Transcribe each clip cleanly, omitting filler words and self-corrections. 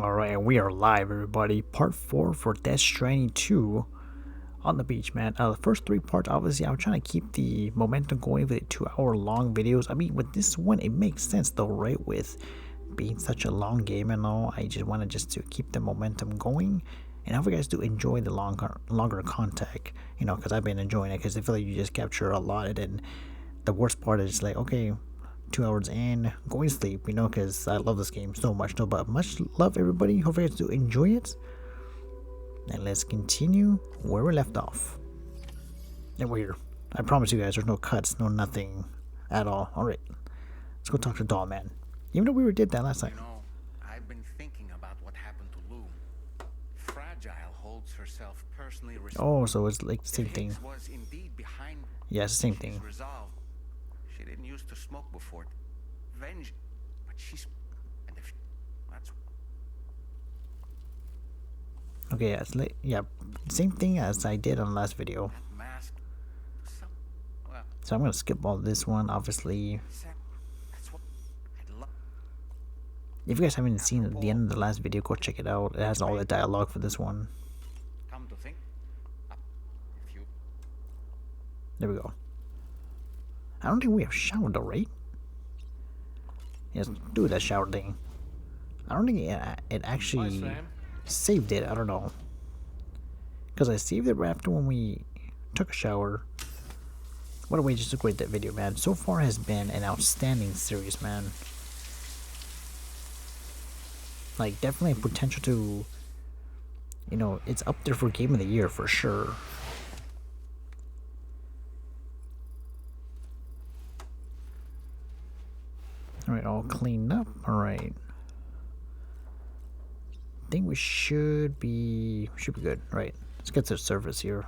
Alright, and we are live, everybody. Part 4 for Death Stranding 2 on the beach, man. The first 3 parts, obviously, I'm trying to keep the momentum going with the 2-hour long videos. I mean, with this one, it makes sense, though, right? With being such a long game and all, I just wanted to keep the momentum going. And I hope you guys do enjoy the longer content, you know, because I've been enjoying it, because I feel like you just capture a lot. And then the worst part is like, okay, 2 hours in, going to sleep, you know, because I love this game so much. No, but much love, everybody. Hope you guys do enjoy it. And let's continue where we left off. And we're here. I promise you guys, there's no cuts, no nothing at all. Alright, let's go talk to Doll Man. Even though we did that last time. You know, I've been thinking about what happened to Lou. Fragile holds herself personally responsible. Oh, so it's like the same thing. Was indeed behind. Yeah, it's the same thing. Resolved. She didn't used to smoke before. Venge, but she's. And if that's. Okay, yeah, it's like, yeah, same thing as I did on the last video. Mask. Well, so I'm gonna skip all this one, obviously. That's what I'd love. If you guys haven't seen the end of the last video, go check it out. It has all the dialogue for this one. Come to think, if you. There we go. I don't think we have showered though, right? Yes, do that shower thing. I don't think it actually saved it. I don't know. Because I saved it right after when we took a shower. What a way just to grade that video, man. So far has been an outstanding series, man. Like, definitely potential to, you know, it's up there for Game of the Year for sure. Alright, all cleaned up. Alright. I think we should be good. Right. Let's get to the surface here.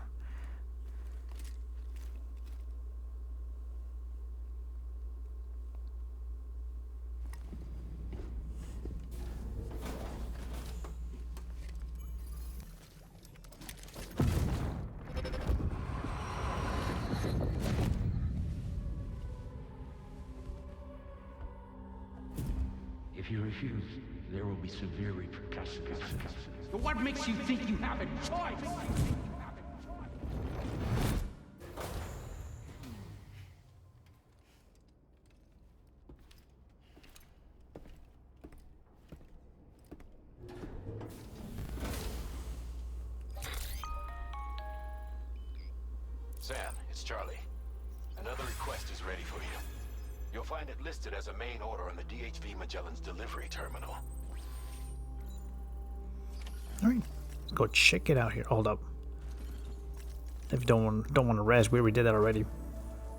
If you refuse, there will be severe repercussions. But what makes you think you have a choice? Sam, it's Charlie. Another request is ready for you. You'll find it listed as a main order on the DHV Magellan's delivery terminal. Alright, let's go check it out here. Hold up. If you don't want to rest, we already did that already.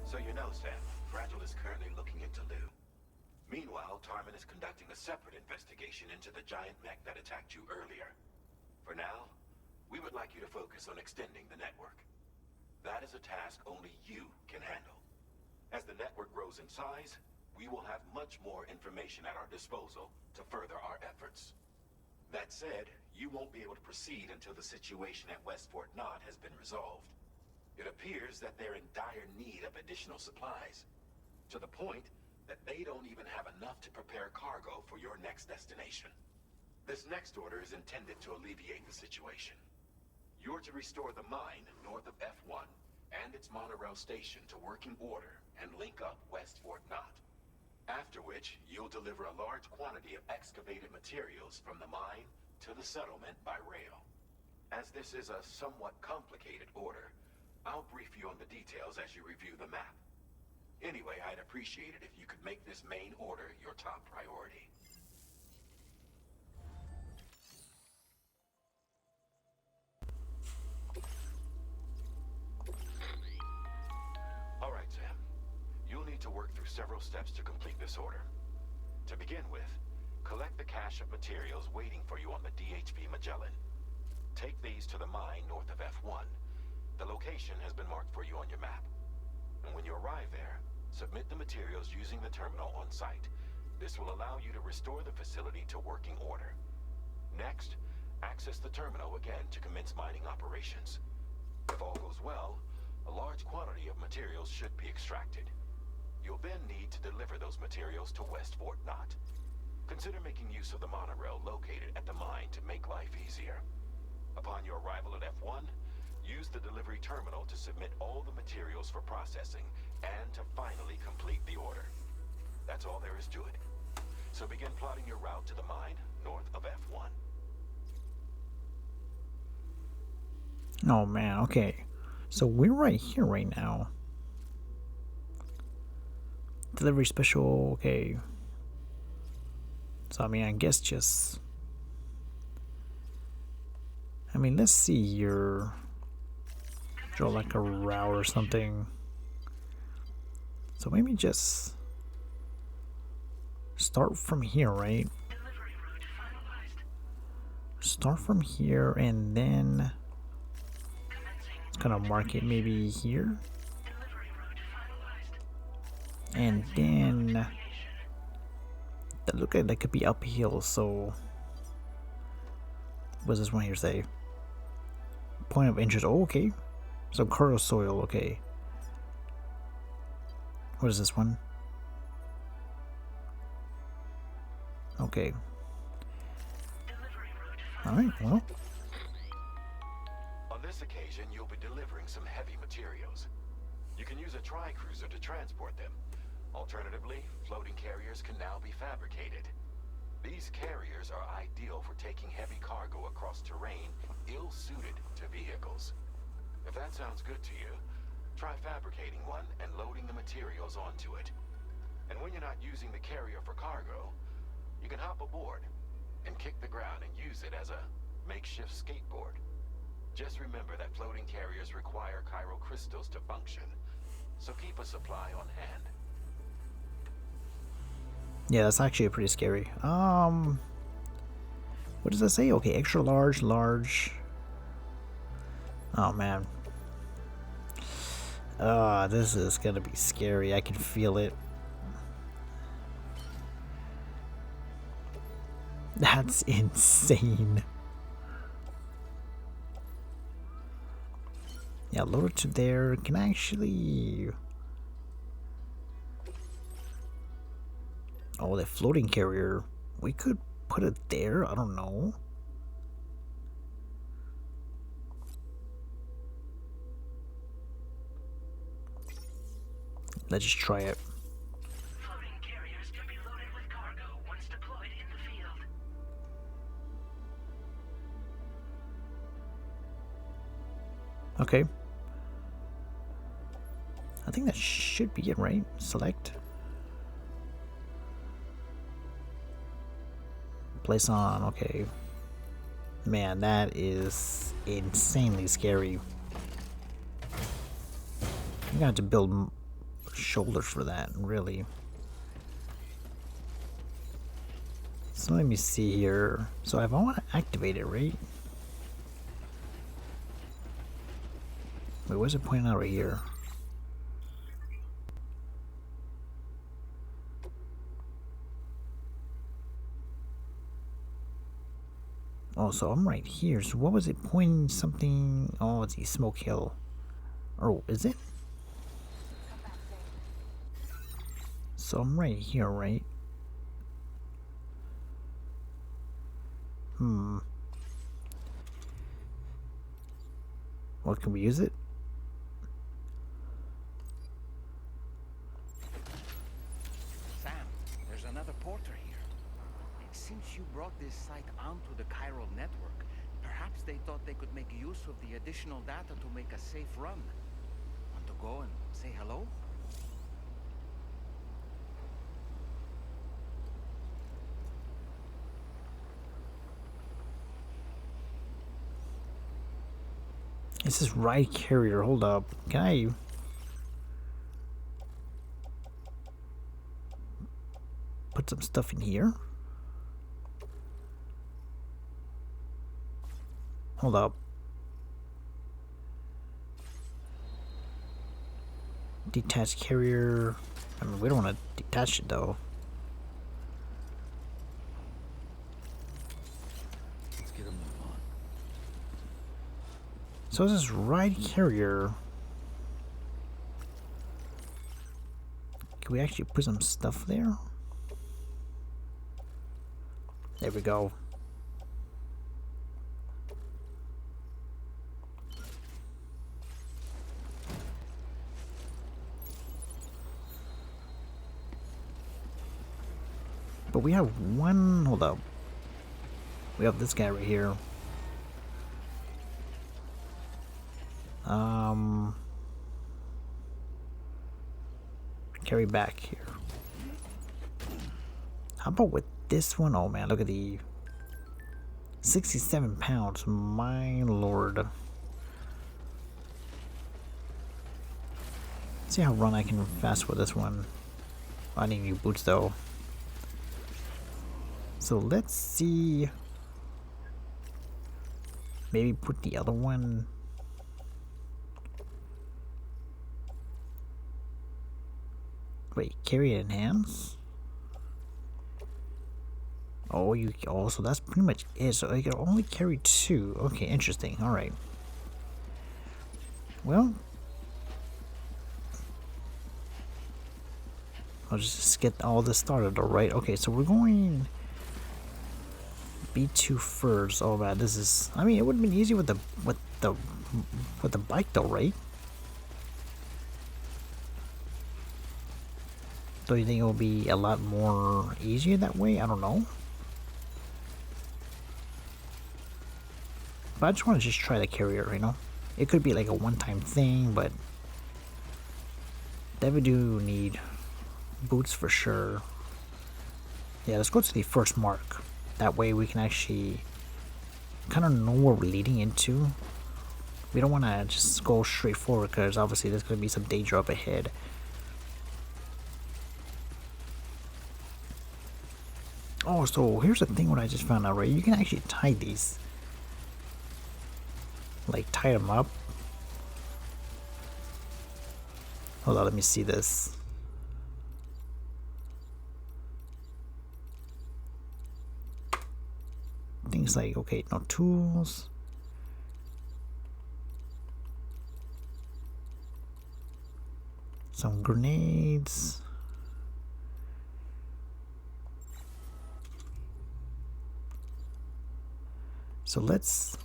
So you know, Sam, Fragile is currently looking into Lou. Meanwhile, Tarman is conducting a separate investigation into the giant mech that attacked you earlier. For now, we would like you to focus on extending the network. That is a task only you can handle. As the network grows in size, we will have much more information at our disposal to further our efforts. That said, you won't be able to proceed until the situation at West Fort Knott has been resolved. It appears that they're in dire need of additional supplies, to the point that they don't even have enough to prepare cargo for your next destination. This next order is intended to alleviate the situation. You're to restore the mine north of F1 and its monorail station to working order and link up West Fort Knott. After which, you'll deliver a large quantity of excavated materials from the mine to the settlement by rail. As this is a somewhat complicated order, I'll brief you on the details as you review the map. Anyway, I'd appreciate it if you could make this main order your top priority. Alright, Sam. You'll need to work through several steps to complete this order. To begin with, collect the cache of materials waiting for you on the DHV Magellan. Take these to the mine north of F1. The location has been marked for you on your map. And when you arrive there, submit the materials using the terminal on site. This will allow you to restore the facility to working order. Next, access the terminal again to commence mining operations. If all goes well, a large quantity of materials should be extracted. You'll then need to deliver those materials to West Fort Knott. Consider making use of the monorail located at the mine to make life easier. Upon your arrival at F1, use the delivery terminal to submit all the materials for processing and to finally complete the order. That's all there is to it. So begin plotting your route to the mine north of F1. Oh man, okay. So we're right here right now. Delivery special, okay. So I mean, I guess just... I mean, let's see here. Draw like a route or something. So maybe just start from here, right? Start from here and then it's gonna mark it maybe here. And then that look like that could be uphill, so what does this one here say? Point of interest, oh, okay. So cargo soil, okay. What is this one? Okay. Alright, well. On this occasion, you'll be delivering some heavy materials. You can use a tri-cruiser to transport them. Alternatively, floating carriers can now be fabricated. These carriers are ideal for taking heavy cargo across terrain ill-suited to vehicles. If that sounds good to you, try fabricating one and loading the materials onto it. And when you're not using the carrier for cargo, you can hop aboard and kick the ground and use it as a makeshift skateboard. Just remember that floating carriers require chiral crystals to function, so keep a supply on hand. Yeah, that's actually pretty scary. What does that say? Okay, extra large, large. Oh man. This is gonna be scary. I can feel it. That's insane. Yeah, load it to there. Can I actually... Oh, the floating carrier. We could put it there. I don't know. Let's just try it. Floating carriers can be loaded with cargo once deployed in the field. Okay. I think that should be it, right? Select. Place on, okay. Man, that is insanely scary. I'm gonna have to build shoulders for that, really. So let me see here. So if I want to activate it, right? Wait, where's it pointing out right here? Oh, so I'm right here. So what was it pointing something? Oh, it's the Smoke Hill. Oh, is it? So I'm right here, right? What, can we use it? Sam, there's another porter here. Since you brought this site onto the chiral network, perhaps they thought they could make use of the additional data to make a safe run. Want to go and say hello? This is ride carrier. Hold up. Can I... put some stuff in here? Hold up. Detached carrier. I mean, we don't want to detach it though. Let's get a move on. So this is ride carrier. Can we actually put some stuff there? There we go. But we have one, hold up. We have this guy right here. Carry back here. How about with this one? Oh man, look at the 67 pounds, my lord. See how run I can fast with this one. I need new boots though. So let's see. Maybe put the other one. Wait, carry it in hands? Oh, you also, that's pretty much it. So I can only carry 2. Okay, interesting. All right. Well, I'll just get all this started. All right. Okay, so we're going B2 first. Oh man, this is. I mean, it would have been easy with the bike though, right? Do you think it will be a lot more easier that way? I don't know. But I just want to just try the carrier, you know? It could be like a one-time thing, but definitely do need boots for sure. Yeah, let's go to the first mark. That way we can actually kind of know what we're leading into. We don't want to just go straight forward because obviously there's going to be some danger up ahead. Oh, so here's the thing what I just found out, right? You can actually tie these. Like, tie them up. Hold on, let me see this. Things like, okay, no tools. Some grenades. So let's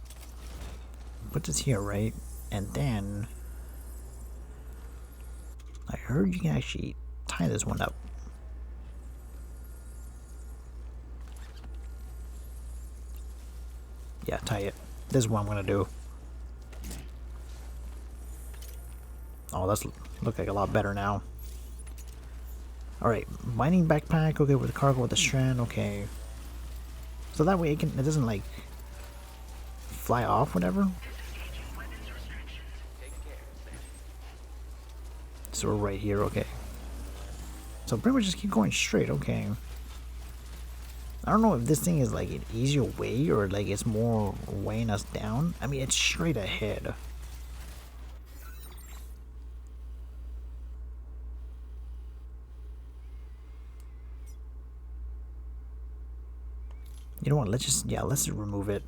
put this here, right? And then I heard you can actually tie this one up. Yeah, tie it. This is what I'm gonna do. Oh, that's look like a lot better now. Alright, mining backpack, okay, with the cargo with the strand, okay. So that way it doesn't like fly off, whatever. So we're right here, okay. So pretty much just keep going straight, okay. I don't know if this thing is like an easier way or like it's more weighing us down. I mean, it's straight ahead. You know what, let's just remove it.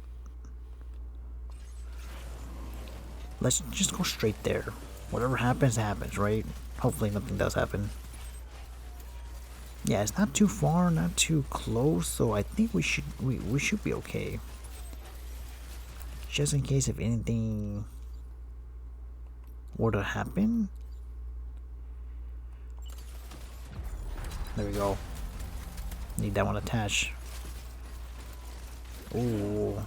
Let's just go straight there. Whatever happens, happens, right? Hopefully nothing does happen. Yeah, it's not too far, not too close, so I think we should be okay. Just in case if anything were to happen. There we go. Need that one attached. Ooh.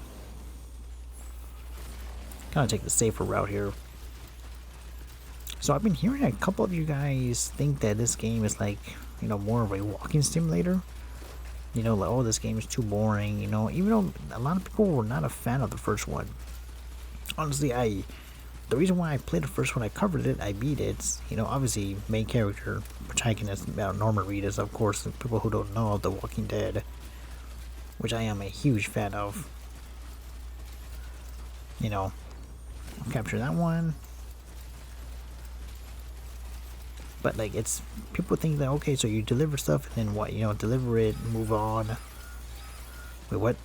Kinda take the safer route here. So I've been hearing a couple of you guys think that this game is like, you know, more of a walking simulator. You know, like, oh, this game is too boring, you know, even though a lot of people were not a fan of the first one. Honestly, the reason why I played the first one, I covered it, I beat it, you know, obviously, main character, protagonist, Norman Reedus, of course, people who don't know of The Walking Dead, which I am a huge fan of. You know, I'll capture that one. But like, it's, people think that, okay, so you deliver stuff and then what, you know, deliver it, move on. Wait, what?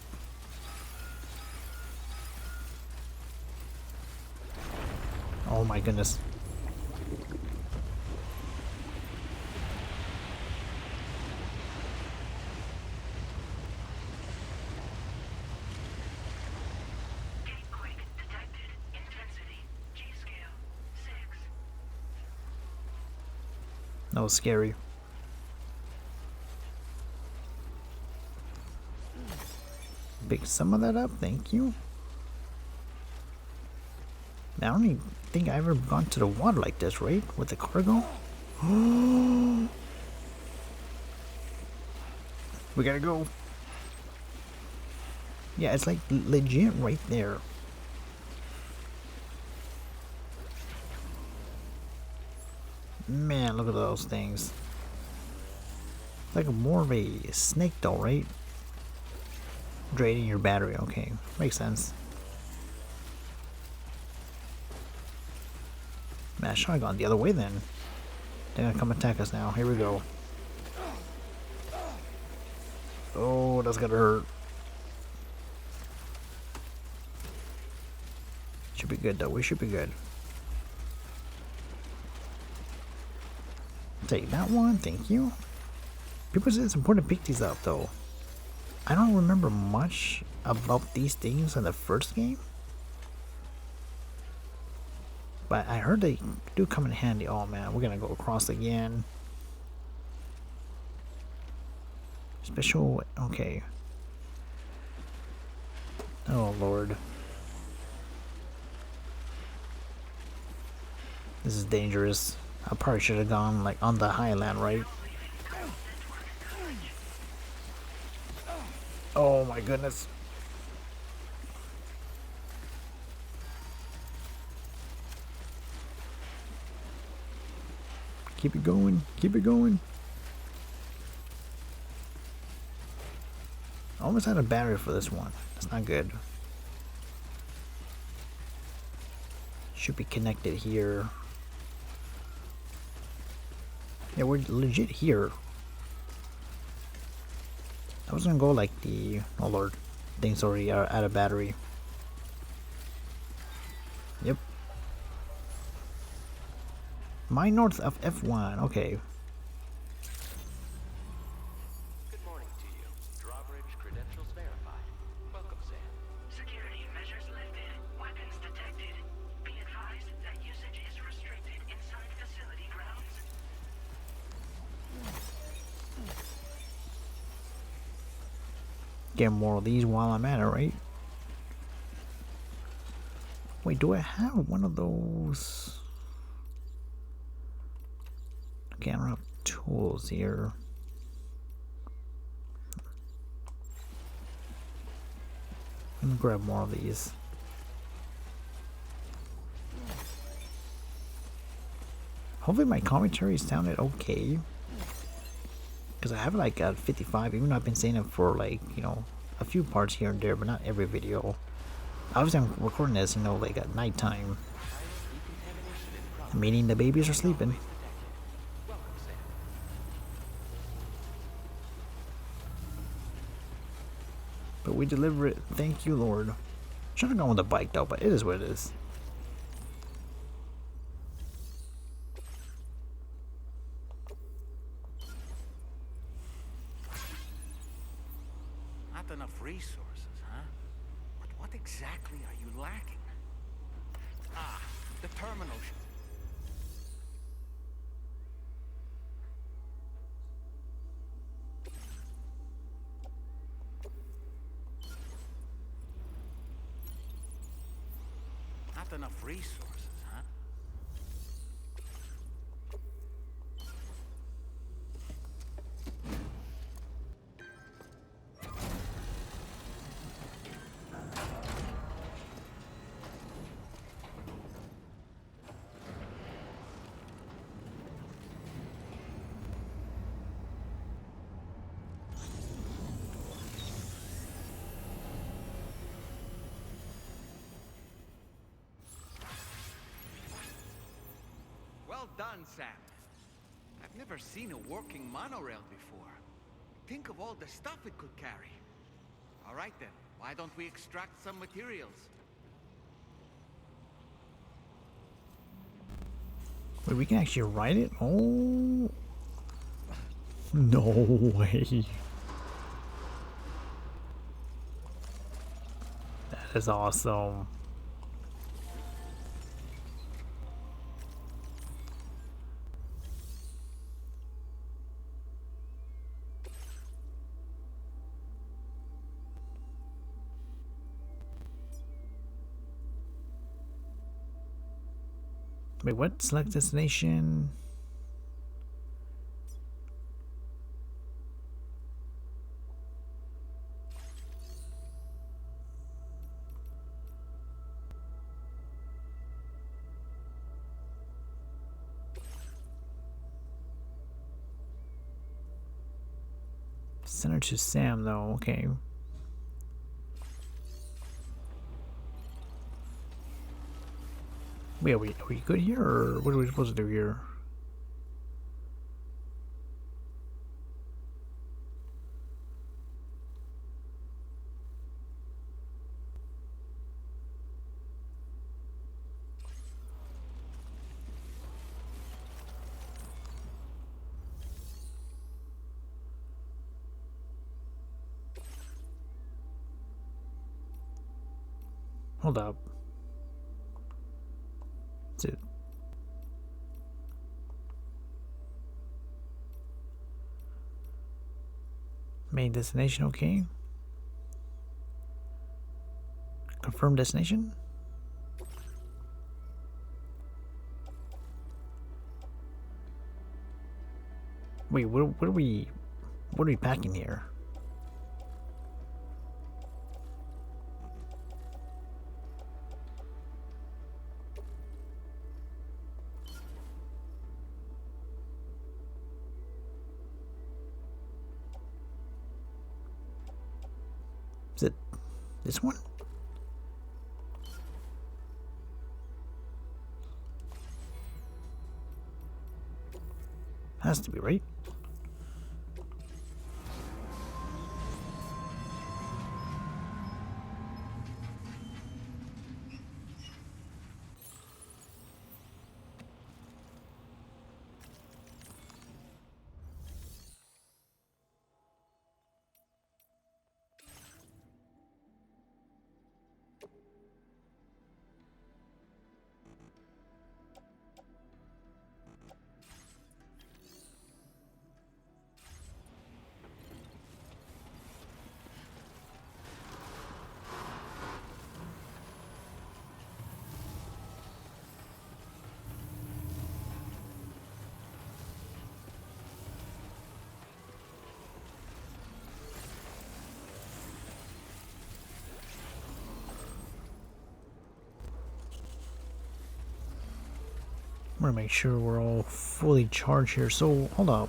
Oh my goodness. That was scary. Pick some of that up, thank you. I don't even think I've ever gone to the water like this, right? With the cargo. We gotta go. Yeah, it's like legit right there. Man, look at those things. Like more of a snake though, right? Draining your battery, okay. Makes sense. Man, I should have gone the other way then. They're gonna come attack us now. Here we go. Oh, that's gonna hurt. Should be good though. We should be good. Take that one, thank you. People say it's important to pick these up though. I don't remember much about these things in the first game, but I heard they do come in handy. Oh man, we're gonna go across again. Special, okay. Oh lord. This is dangerous. I probably should have gone like on the highland, right? Oh my goodness. Keep it going. Keep it going. I almost had a battery for this one. That's not good. Should be connected here. Yeah, we're legit here. I was gonna go like the... Oh lord. Thing's already out of battery. Yep. Mine north of F1. Okay. Good morning to you. Drawbridge credentials verified. Welcome, Sam. Security measures lifted. Weapons detected. Be advised that usage is restricted inside facility grounds. Get more of these while I'm at it, right? Wait, do I have one of those? Okay, I don't have tools here. Let me grab more of these. Hopefully my commentary sounded okay. Because I have like at 55, even though I've been saying it for like, you know, a few parts here and there, but not every video. Obviously I'm recording this, you know, like at nighttime. Meaning the babies are sleeping. But we deliver it, thank you Lord. Should have gone with the bike though, but it is what it is. Not enough resources, huh? But what exactly are you lacking? Ah, the terminal. Not enough resources, huh? Well done, Sam. I've never seen a working monorail before. Think of all the stuff it could carry. All right then, why don't we extract some materials? Wait, we can actually ride it? Oh. No way. That is awesome. Wait, what? Select destination. Send her to Sam, though. Okay. Wait, are we good here, or what are we supposed to do here? Hold up. Dude. Main destination, okay. Confirm destination. Wait, what are we packing here? Is it this one? Has to be, right? I'm gonna make sure we're all fully charged here. So, hold up.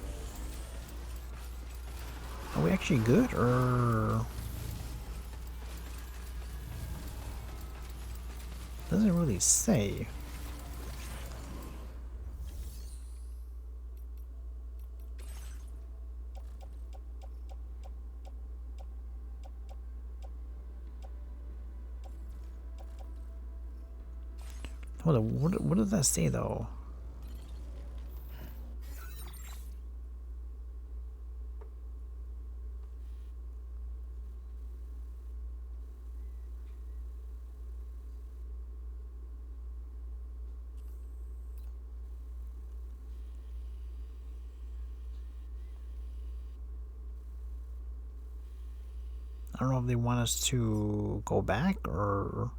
Are we actually good, or doesn't really say? Hold on, what does that say though? I don't know if they want us to go back or...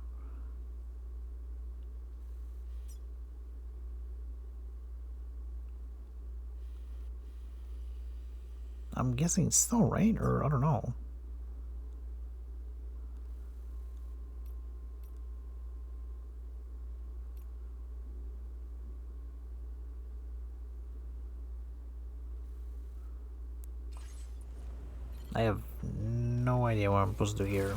I'm guessing so, right? Or I don't know. I have no idea what I'm supposed to do here.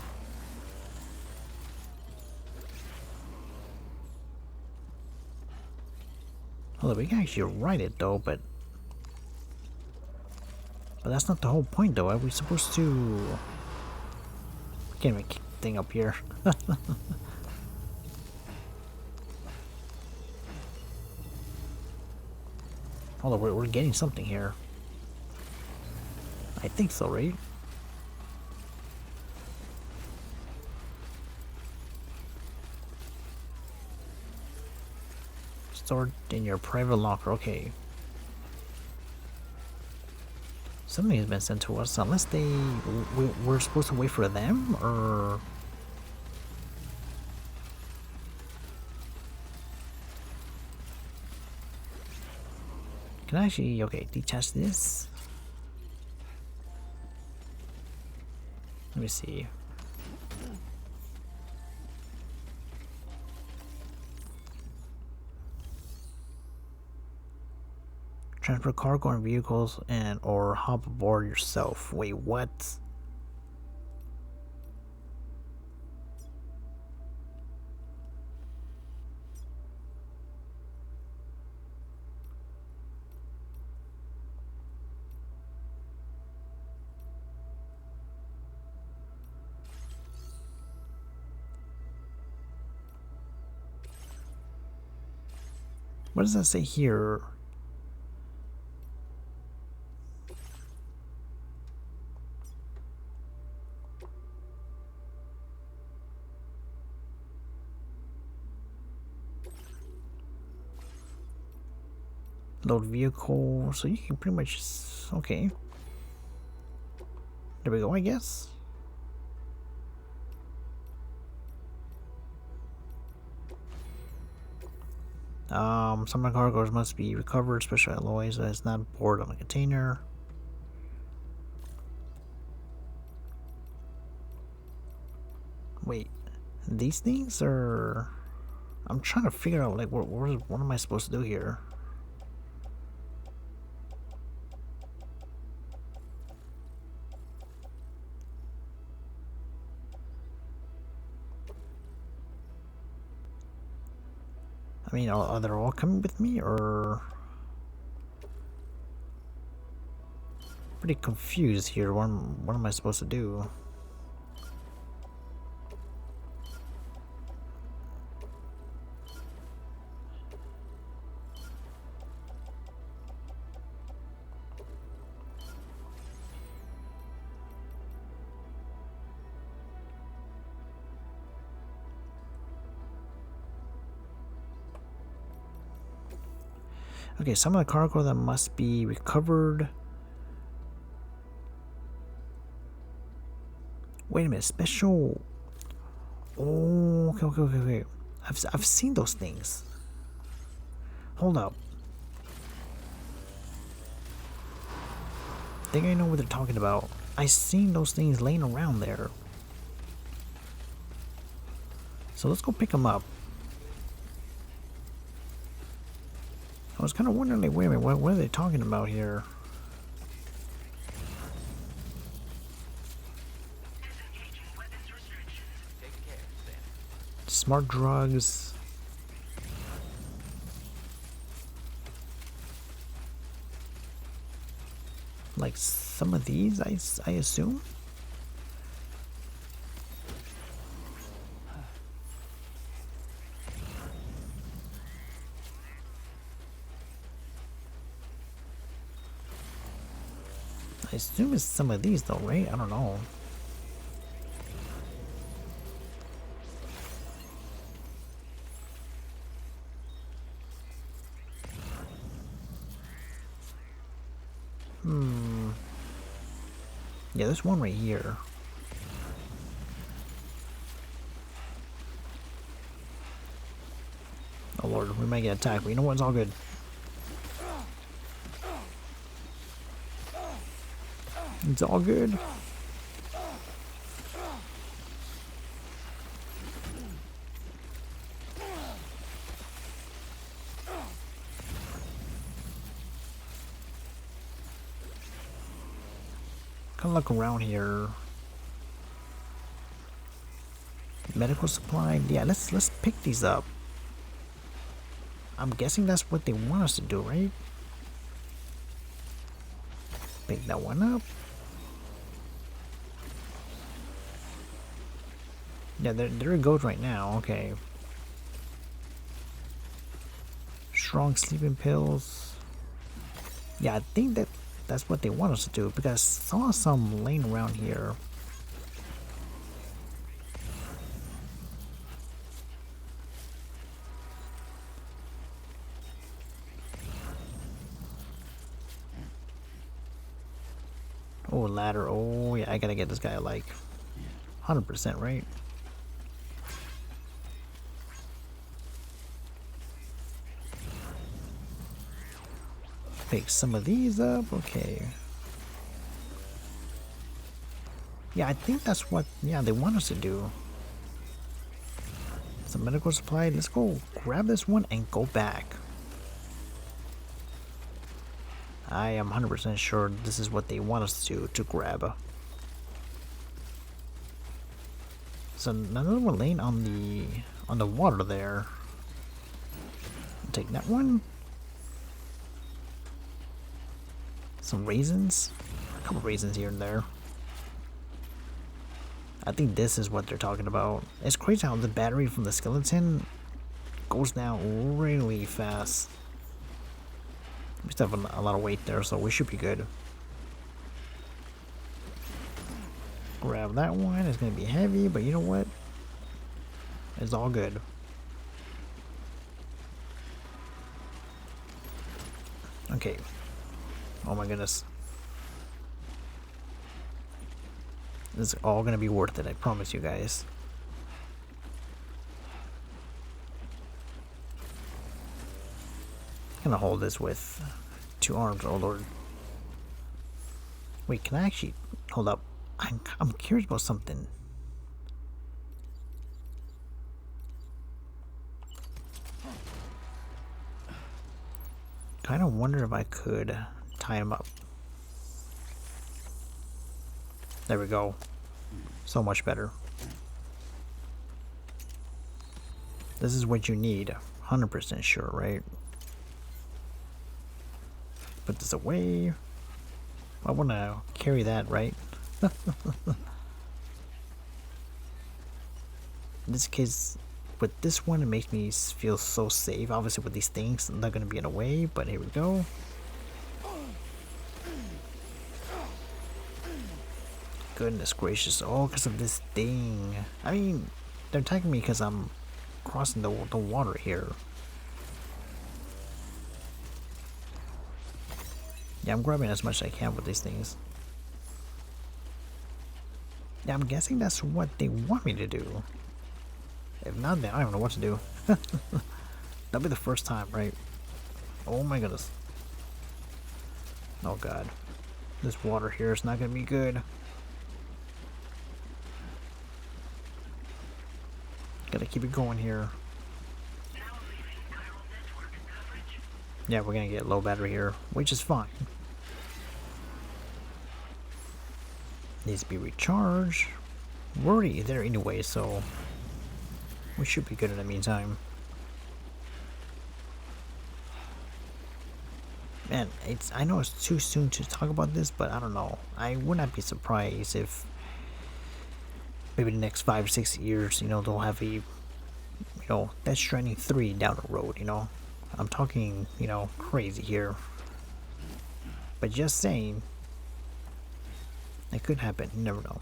Although we can actually write it though, but that's not the whole point though. Are we supposed to... I can't even kick the thing up here. Although we're getting something here. I think so, right? Stored in your private locker, okay. Something has been sent to us, unless we're supposed to wait for them, or... Can I actually, okay, detach this? Let me see. Transfer cargo and vehicles and or hop aboard yourself. Wait, what? What does that say here? Load vehicle, so you can pretty much, okay. There we go, I guess. Some of the cargoes must be recovered, special alloys that is not poured on a container. Wait, these things are... I'm trying to figure out, like, what am I supposed to do here? I mean, are they all coming with me, or... Pretty confused here. What am I supposed to do? Okay, some of the cargo that must be recovered. Wait a minute, special. Oh, okay. I've seen those things. Hold up. I think I know what they're talking about. I seen those things laying around there. So let's go pick them up. I was kind of wondering, like, wait a minute, what are they talking about here? Smart drugs. Like some of these, I assume? I assume it's some of these though, right? I don't know. Yeah, there's one right here. Oh lord, we might get attacked, but you know what? It's all good. It's all good. Kind of look around here. Medical supply. Yeah, let's pick these up. I'm guessing that's what they want us to do, right? Pick that one up. Yeah, there it goes right now. Okay. Strong sleeping pills. Yeah, I think that's what they want us to do, because I saw some laying around here. Oh, ladder. Oh, yeah, I gotta get this guy like 100%, right? Pick some of these up. Okay. Yeah, I think that's what, yeah, they want us to do. Some medical supply. Let's go grab this one and go back. I am 100% sure this is what they want us to grab. So another one laying on the water there. Take that one. Some raisins. A couple raisins here and there. I think this is what they're talking about. It's crazy how the battery from the skeleton goes down really fast. We still have a lot of weight there, so we should be good. Grab that one. It's going to be heavy, but you know what? It's all good. Okay. Oh my goodness. This is all going to be worth it, I promise you guys. I'm gonna hold this with 2 arms, oh lord. Wait, can I actually hold up? I'm curious about something. Kind of wonder if I could tie him up. There we go. So much better. This is what you need. 100% sure, right? Put this away. I want to carry that, right? In this case, with this one, it makes me feel so safe. Obviously, with these things, I'm not going to be in the way, but here we go. Goodness gracious, all because of this thing. I mean, they're attacking me because I'm crossing the water here. Yeah, I'm grabbing as much as I can with these things. Yeah, I'm guessing that's what they want me to do. If not, then I don't know what to do. That'll be the first time, right? Oh my goodness. Oh god. This water here is not gonna be good. Gotta keep it going here. Yeah, we're gonna get low battery here, which is fine. Needs to be recharged. We're already there anyway, so we should be good in the meantime. Man, I know it's too soon to talk about this, but I don't know. I would not be surprised if maybe the next 5 or 6 years, you know, they'll have a, you know, Death Stranding 3 down the road, you know. I'm talking, you know, crazy here. But just saying, it could happen. You never know.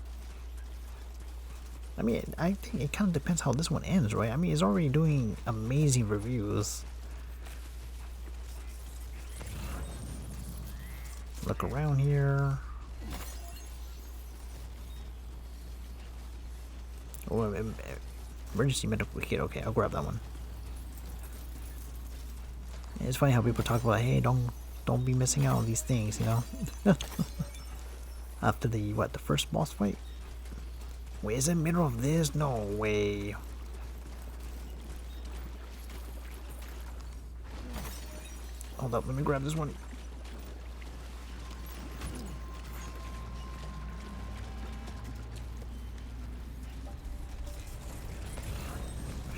I mean, I think it kind of depends how this one ends, right? I mean, it's already doing amazing reviews. Look around here. Oh, emergency medical kit. Okay, I'll grab that one. It's funny how people talk about, hey, don't be missing out on these things, you know. After the the first boss fight. Wait, is it middle of this? No way. Hold up, let me grab this one.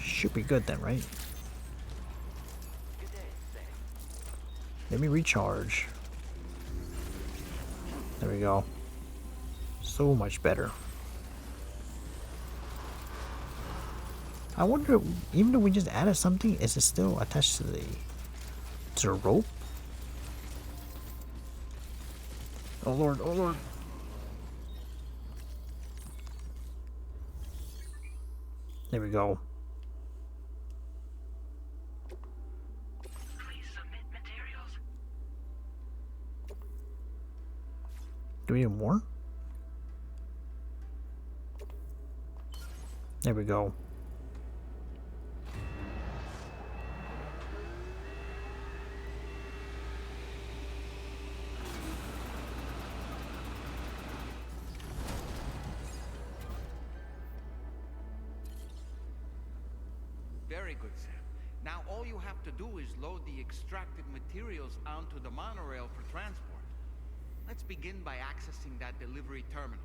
Should be good then, right? Let me recharge. There we go. So much better. I wonder, even though we just added something, is it still attached to the rope? Oh lord, oh lord. There we go. Do we need more? There we go. Very good, Sam. Now all you have to do is load the extracted materials onto the monorail for transport. Let's begin by accessing that delivery terminal.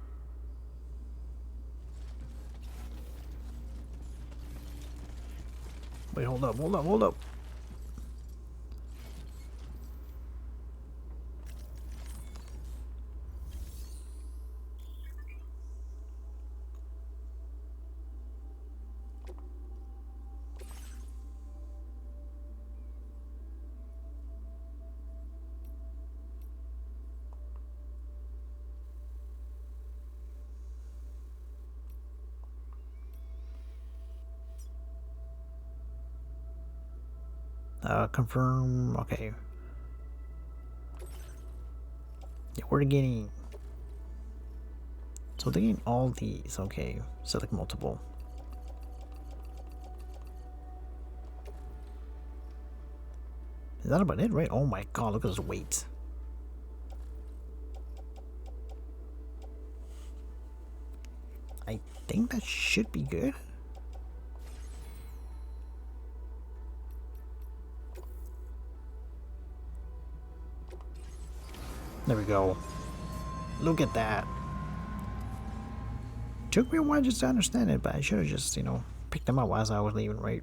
Wait, hold up, hold up, hold up. Confirm. Okay. Yeah, we're getting. So they're getting all these. Okay. Select multiple. Is that about it, right? Oh my god, look at this weight. I think that should be good. There we go. Look at that. Took me a while just to understand it, but I should have just, you know, picked them up as I was leaving, right?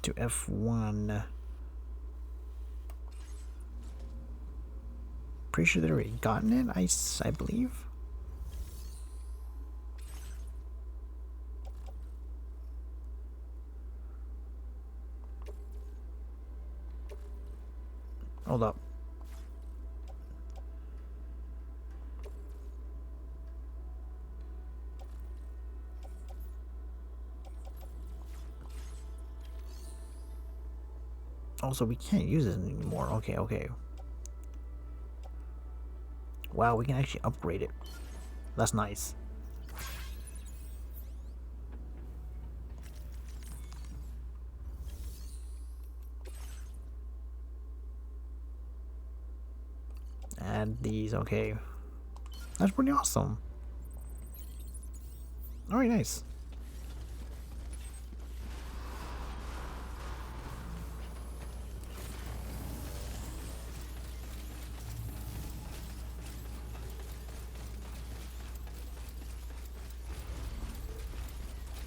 To F1. Pretty sure they'd already gotten it, I believe. Hold up. Also, we can't use it anymore. Okay, okay. Wow, we can actually upgrade it. That's nice. Add these, okay. That's pretty awesome. Alright, nice.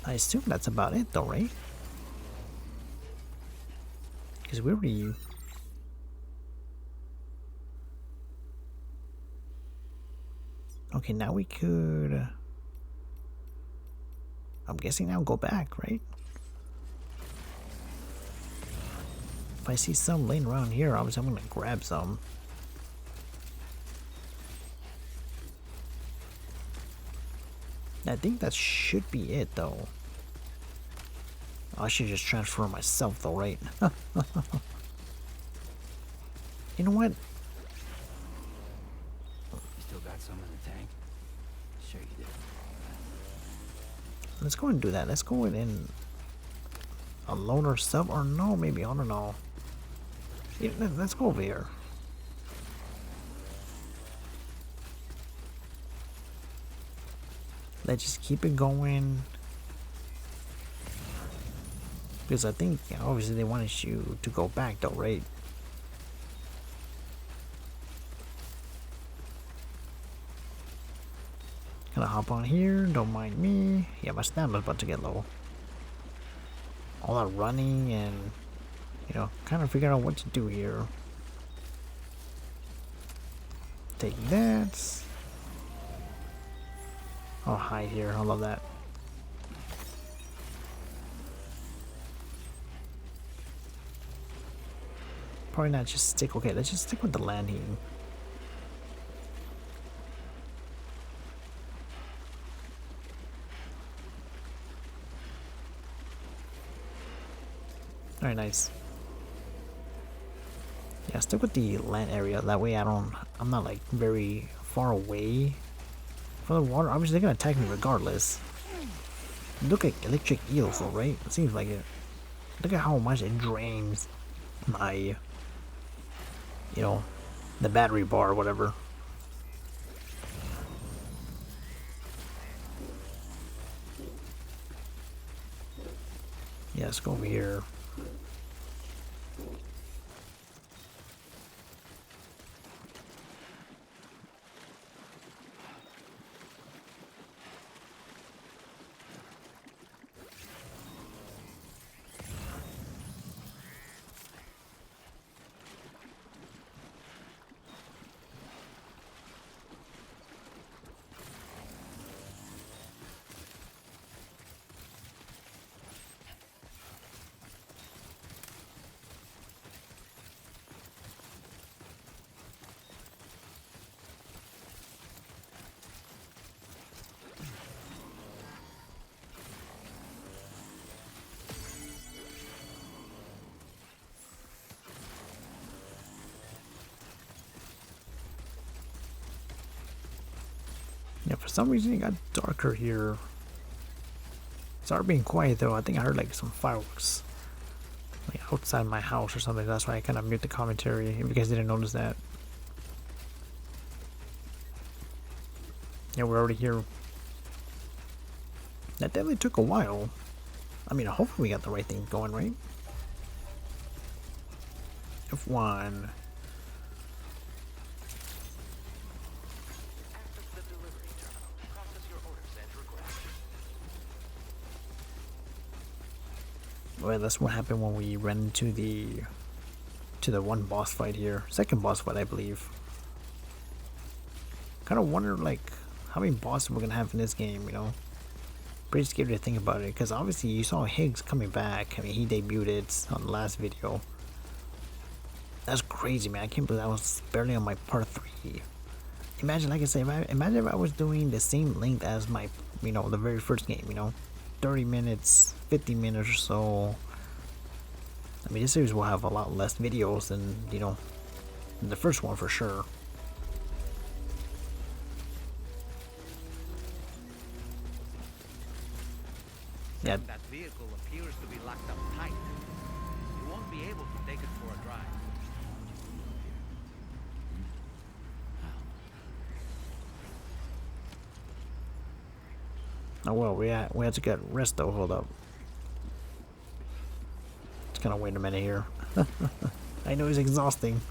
I assume that's about it though, right? Because we already... Okay, now we could... I'm guessing now go back, right? If I see some laying around here, obviously I'm gonna grab some. I think that should be it though. I should just transfer myself though, right? You know what? Still got some in the tank? Sure you did. Let's go and do that. Let's go in and unload ourselves, or no, maybe, I don't know. Yeah, let's go over here. Let's just keep it going. Because I think, yeah, obviously they wanted you to go back though, right? Gonna hop on here, don't mind me. Yeah, my stamina's about to get low. All that running and, you know, kind of figuring out what to do here. Take that. I'll hide here, I love that. Probably not just stick, okay, let's just stick with the landing. Alright, nice. Yeah, stick with the land area, that way I'm not like very far away from the water. Obviously they're gonna attack me regardless. Look at electric eels though, right? It seems like it. Look at how much it drains. my, you know, the battery bar or whatever. Yeah, let's go over here. Yeah, for some reason it got darker here. Started being quiet though. I think I heard like some fireworks like outside my house or something. That's why I kind of mute the commentary. If you guys didn't notice that. Yeah, we're already here. That definitely took a while. I mean, hopefully we got the right thing going, right? F1. Well, that's what happened when we ran into the one boss fight here. Second boss fight, I believe. Kind of wonder like how many bosses we're gonna have in this game, you know? Pretty scary to think about it, because obviously you saw Higgs coming back. I mean, he debuted on the last video. That's crazy, man. I can't believe I was barely on my part 3. Imagine, like I said, imagine if I was doing the same length as my, you know, the very first game, you know? 30 minutes, 50 minutes or so. I mean, this series will have a lot less videos than, you know, the first one for sure. Yeah. That vehicle appears to be locked up tight. You won't be able to take it for a drive. Oh well, we had to get rest though. Hold up. Just gonna wait a minute here. I know it's exhausting.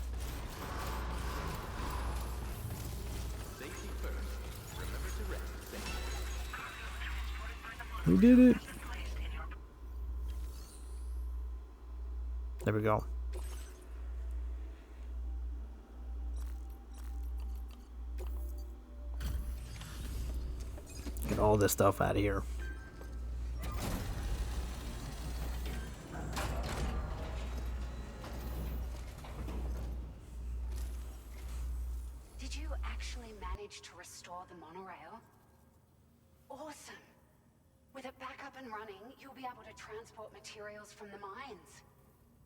We did it. There we go. Get all this stuff out of here. Did you actually manage to restore the monorail? Awesome. With it back up and running, you'll be able to transport materials from the mines.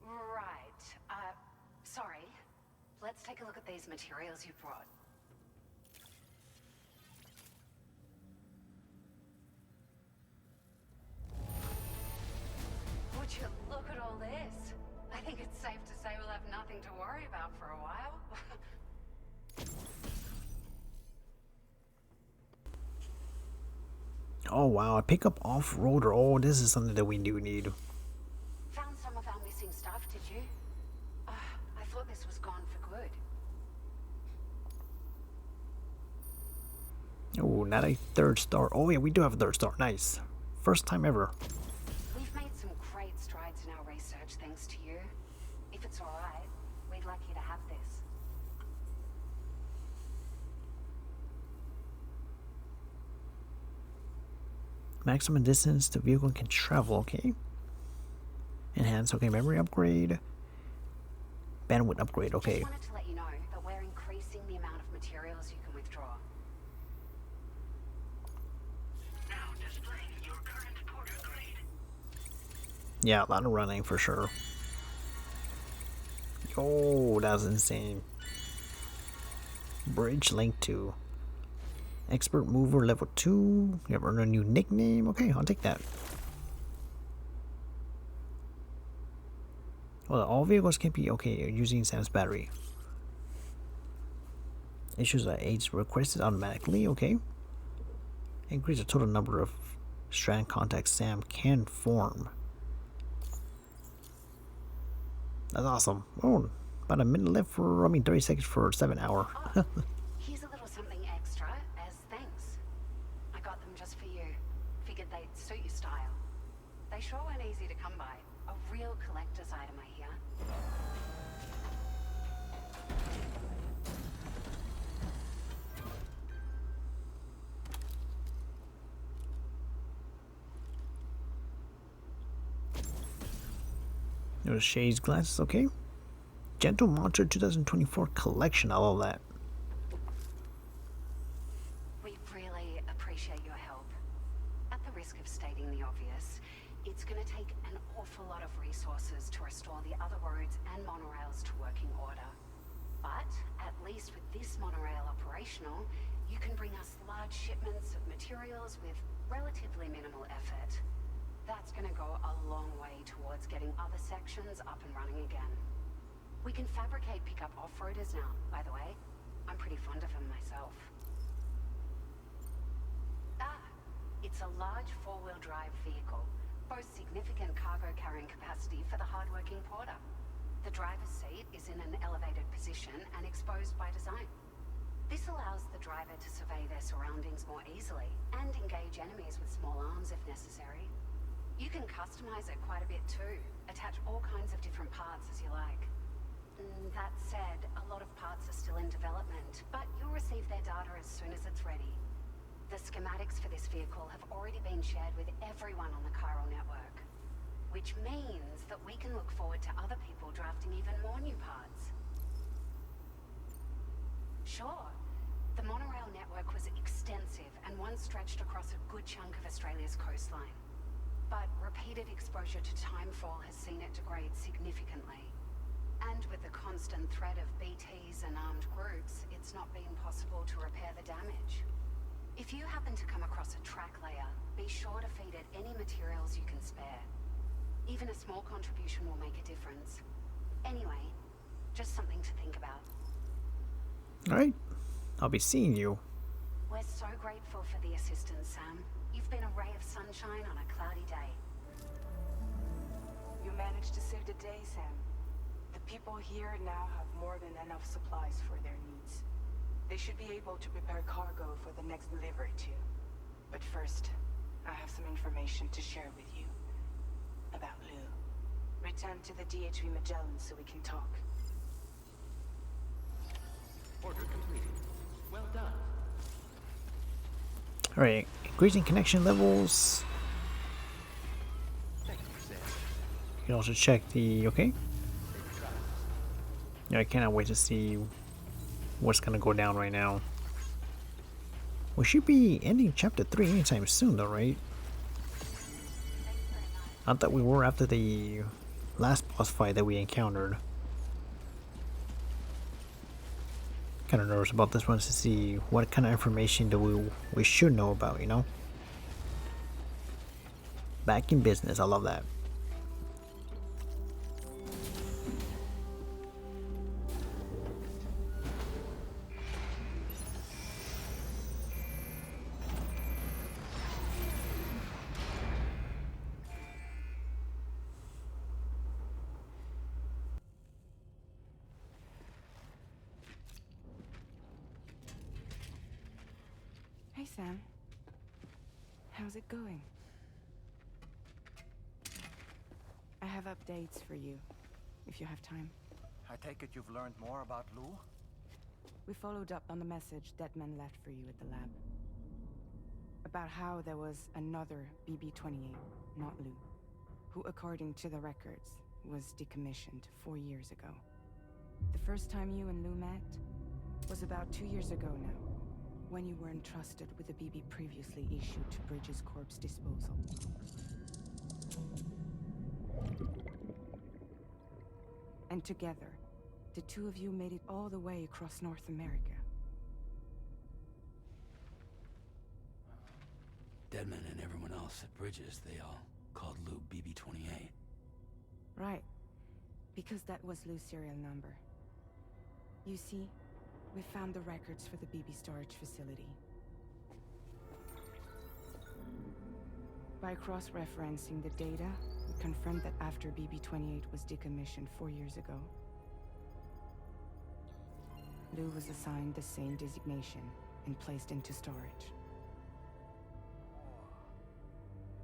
Right. Sorry. Let's take a look at these materials you brought. Would you look at all this? I think it's safe to say we'll have nothing to worry about for a while. Oh wow, a pickup off-roader. Oh, this is something that we do need. Found some of our missing stuff, did you? I thought this was gone for good. Oh, not a 3rd star. Oh yeah, we do have a 3rd star. Nice. First time ever. We've made some great strides in our research thanks to you. If it's alright, we'd like you to have this. Maximum distance the vehicle can travel, okay. Enhance, okay, memory upgrade. Bandwidth upgrade, okay. Just wanted to let you know that we're increasing the amount of materials you can withdraw. Now displaying your current porter grade. Yeah, a lot of running for sure. Oh, that was insane. Bridge link 2. Expert mover level 2. You have earned a new nickname. Okay, I'll take that. Well, all vehicles can be okay using Sam's battery. Issues aids requested automatically, okay. Increase the total number of strand contacts Sam can form. That's awesome. Oh, about a minute left for, 30 seconds for 7 hour. Oh, here's a little something extra as thanks. I got them just for you. Figured they'd suit your style. They sure weren't easy to come by. A real collector's item, I hear. There's shades, glasses, okay. Gentle Monster 2024 collection, I love that. We really appreciate your help. At the risk of stating the obvious, it's going to take an awful lot of resources to restore the other roads and monorails to working order. But at least with this monorail operational, you can bring us large shipments of materials with relatively minimal effort. That's going to go a long way towards getting other sections up and running again. We can fabricate pickup off-roaders now, by the way. I'm pretty fond of them myself. It's a large four-wheel drive vehicle, boasts significant cargo carrying capacity for the hard-working porter. The driver's seat is in an elevated position and exposed by design. This allows the driver to survey their surroundings more easily and engage enemies with small arms if necessary. You can customize it quite a bit too, attach all kinds of different parts as you like. That said, a lot of parts are still in development, but you'll receive their data as soon as it's ready. The schematics for this vehicle have already been shared with everyone on the Chiral network, which means that we can look forward to other people drafting even more new parts. Sure, the monorail network was extensive and once stretched across a good chunk of Australia's coastline. But repeated exposure to timefall has seen it degrade significantly. And with the constant threat of BTs and armed groups, it's not been possible to repair the damage. If you happen to come across a track layer, be sure to feed it any materials you can spare. Even a small contribution will make a difference. Anyway, just something to think about. Alright, I'll be seeing you. We're so grateful for the assistance, Sam. You've been a ray of sunshine on a cloudy day. You managed to save the day, Sam. The people here now have more than enough supplies for their needs. They should be able to prepare cargo for the next delivery too. But first, I have some information to share with you. About Lou. Return to the DHV Magellan so we can talk. Order completed. Well done. Alright, increasing connection levels. Thank you, Sam. You can also check the, okay. Yeah, I cannot wait to see what's gonna go down right now. We should be ending chapter 3 anytime soon though, right? Not that we were after the last boss fight that we encountered. Kind of nervous about this one to see what kind of information do we should know about, you know? Back in business, I love that. Hey, Sam. How's it going? I have updates for you, if you have time. I take it you've learned more about Lou? We followed up on the message Deadman left for you at the lab. About how there was another BB-28, not Lou, who, according to the records, was decommissioned 4 years ago. The first time you and Lou met was about 2 years ago now, when you were entrusted with the BB previously issued to Bridges Corp's disposal. And together, the two of you made it all the way across North America. Deadman and everyone else at Bridges, they all called Lou BB-28. Right. Because that was Lou's serial number. You see, we found the records for the BB storage facility. By cross-referencing the data, we confirmed that after BB-28 was decommissioned 4 years ago, Lou was assigned the same designation and placed into storage.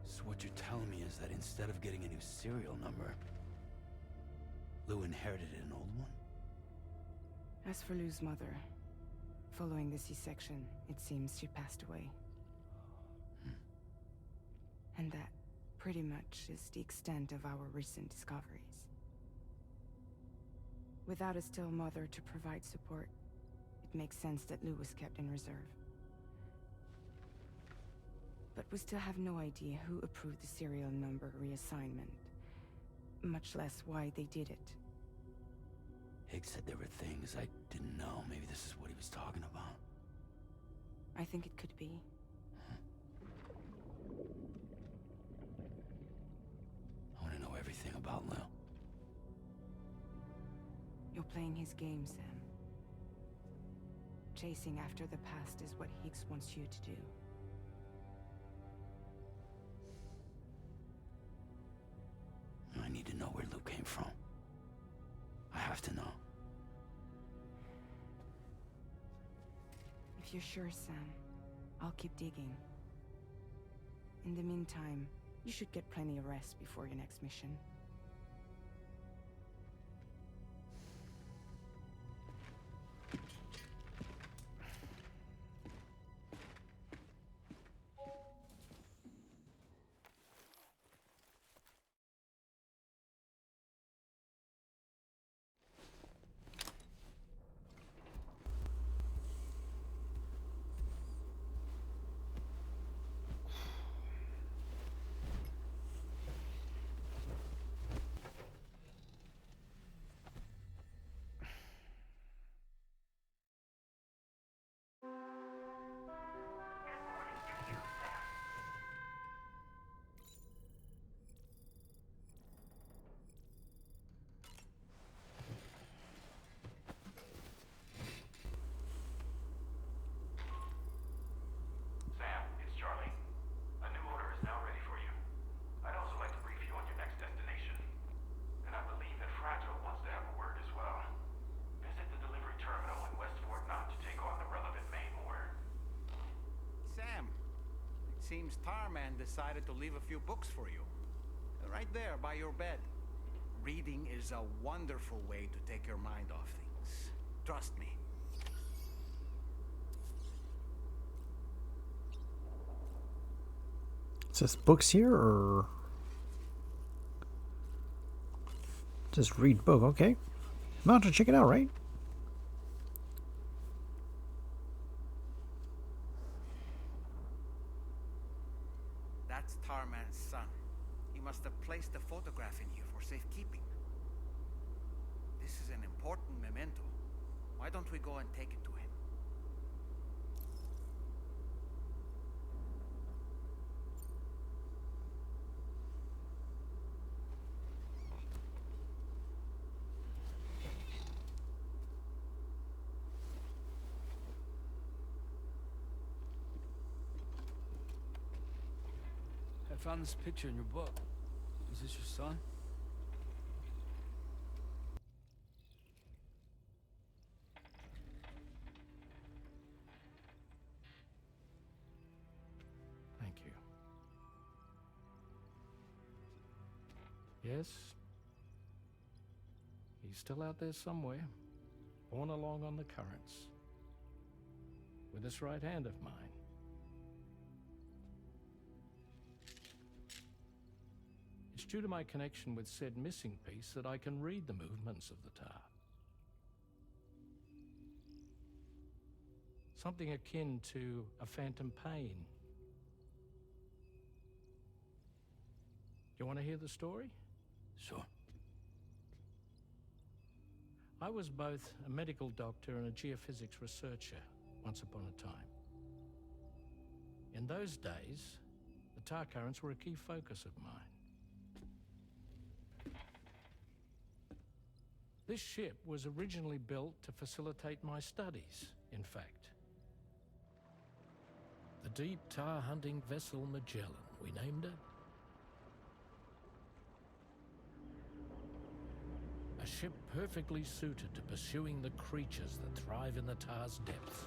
So what you're telling me is that instead of getting a new serial number, Lou inherited an old one? As for Lou's mother, following the C-section, it seems she passed away. And that pretty much is the extent of our recent discoveries. Without a still mother to provide support, it makes sense that Lou was kept in reserve. But we still have no idea who approved the serial number reassignment, much less why they did it. Higgs said there were things I didn't know. Maybe this is what he was talking about. I think it could be. I want to know everything about Lou. You're playing his game, Sam. Chasing after the past is what Higgs wants you to do. I need to know where Lou came from. I have to know. If you're sure, Sam, I'll keep digging. In the meantime, you should get plenty of rest before your next mission. Sam, it's Charlie. A new order is now ready for you. I'd also like to brief you on your next destination. And I believe that Fragile wants to have a word as well. Visit the delivery terminal in West Fort Knott to take on the relevant main order. Sam, it seems Tarman decided to leave a few books for you. Right there by your bed. Reading is a wonderful way to take your mind off things. Trust me. It says books here, or just read book. Okay, I'm out to check it out, right? That's Tarman's son. He must have placed a photograph in here for safekeeping. This is an important memento. Why don't we go and take it to him? I found this picture in your book. Is this your son? Thank you. Yes. He's still out there somewhere, borne along on the currents, with this right hand of mine. It's due to my connection with said missing piece that I can read the movements of the tar. Something akin to a phantom pain. You want to hear the story? Sure. I was both a medical doctor and a geophysics researcher once upon a time. In those days, the tar currents were a key focus of mine. This ship was originally built to facilitate my studies, in fact. The deep tar hunting vessel Magellan, we named it. A ship perfectly suited to pursuing the creatures that thrive in the tar's depths.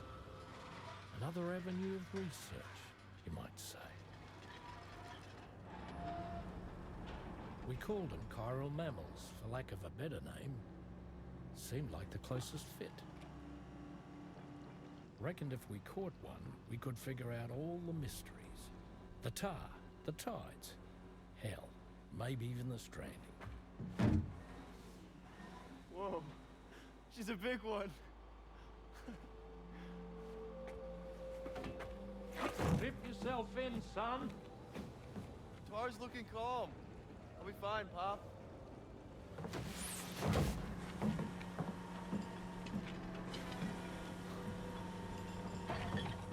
Another avenue of research, you might say. We called them chiral mammals, for lack of a better name. Seemed like the closest fit. Reckoned if we caught one, we could figure out all the mysteries. The tar, the tides, hell, maybe even the stranding. Whoa, she's a big one. Strip yourself in, son. Tar's looking calm. I'll be fine, Pop.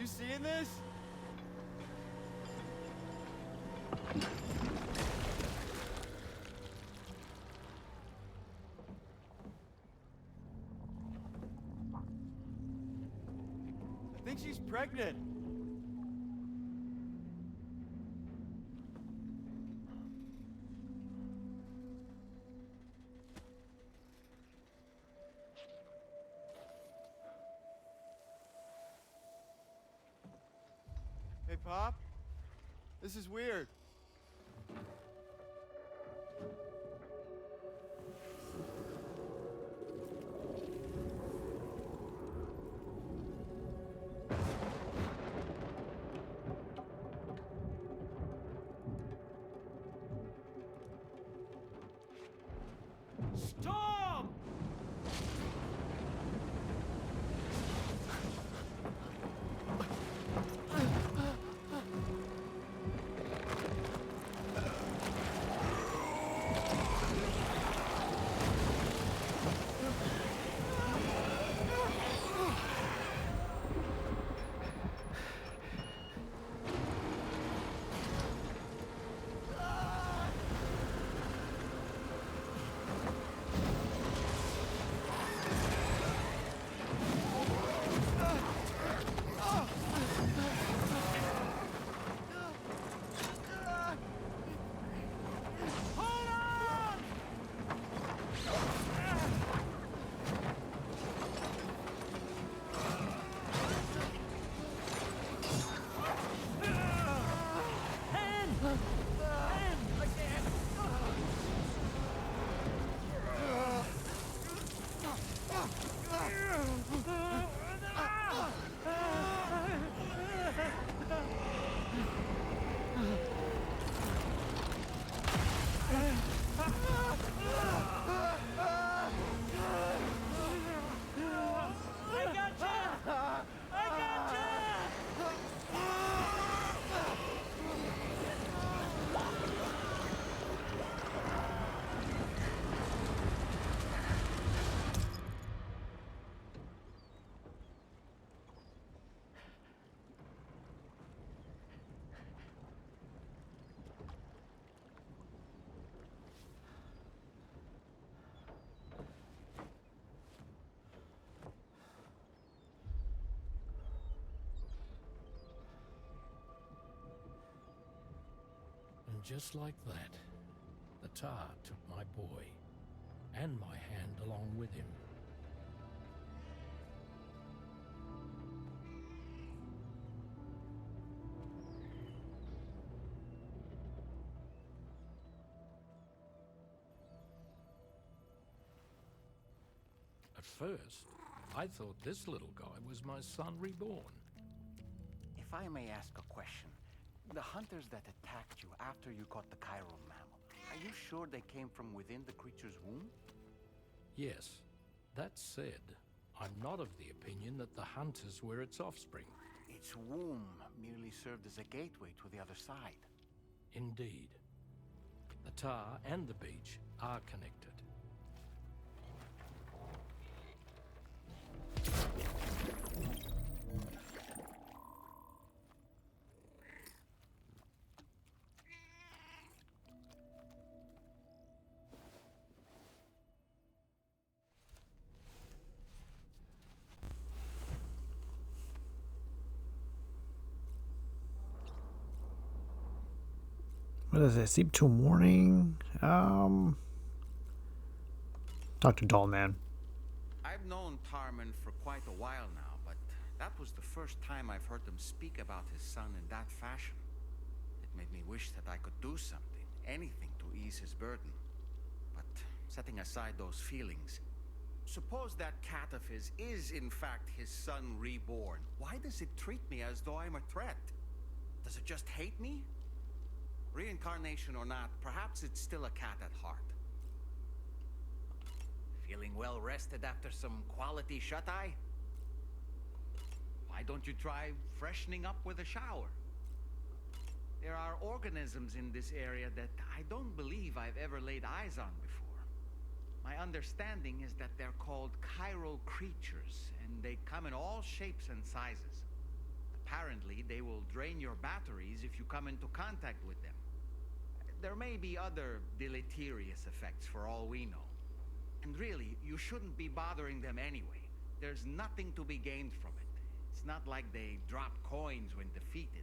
You seeing this? I think she's pregnant. Hey, Pop. This is weird. Storm! And just like that, the tar took my boy, and my hand along with him. At first, I thought this little guy was my son reborn. If I may ask a question, the hunters that attacked you after you caught the chiral mammal, are you sure they came from within the creature's womb? Yes. That said, I'm not of the opinion that the hunters were its offspring. Its womb merely served as a gateway to the other side. Indeed. The tar and the beach are connected. What is it? Sleep till morning? Dr. Dollman. I've known Tarman for quite a while now, but that was the first time I've heard him speak about his son in that fashion. It made me wish that I could do something, anything to ease his burden. But setting aside those feelings, suppose that cat of his is in fact his son reborn. Why does it treat me as though I'm a threat? Does it just hate me? Reincarnation or not, perhaps it's still a cat at heart. Feeling well rested after some quality shut-eye? Why don't you try freshening up with a shower? There are organisms in this area that I don't believe I've ever laid eyes on before. My understanding is that they're called chiral creatures, and they come in all shapes and sizes. Apparently, they will drain your batteries if you come into contact with them. There may be other deleterious effects for all we know. And really, you shouldn't be bothering them anyway. There's nothing to be gained from it. It's not like they drop coins when defeated.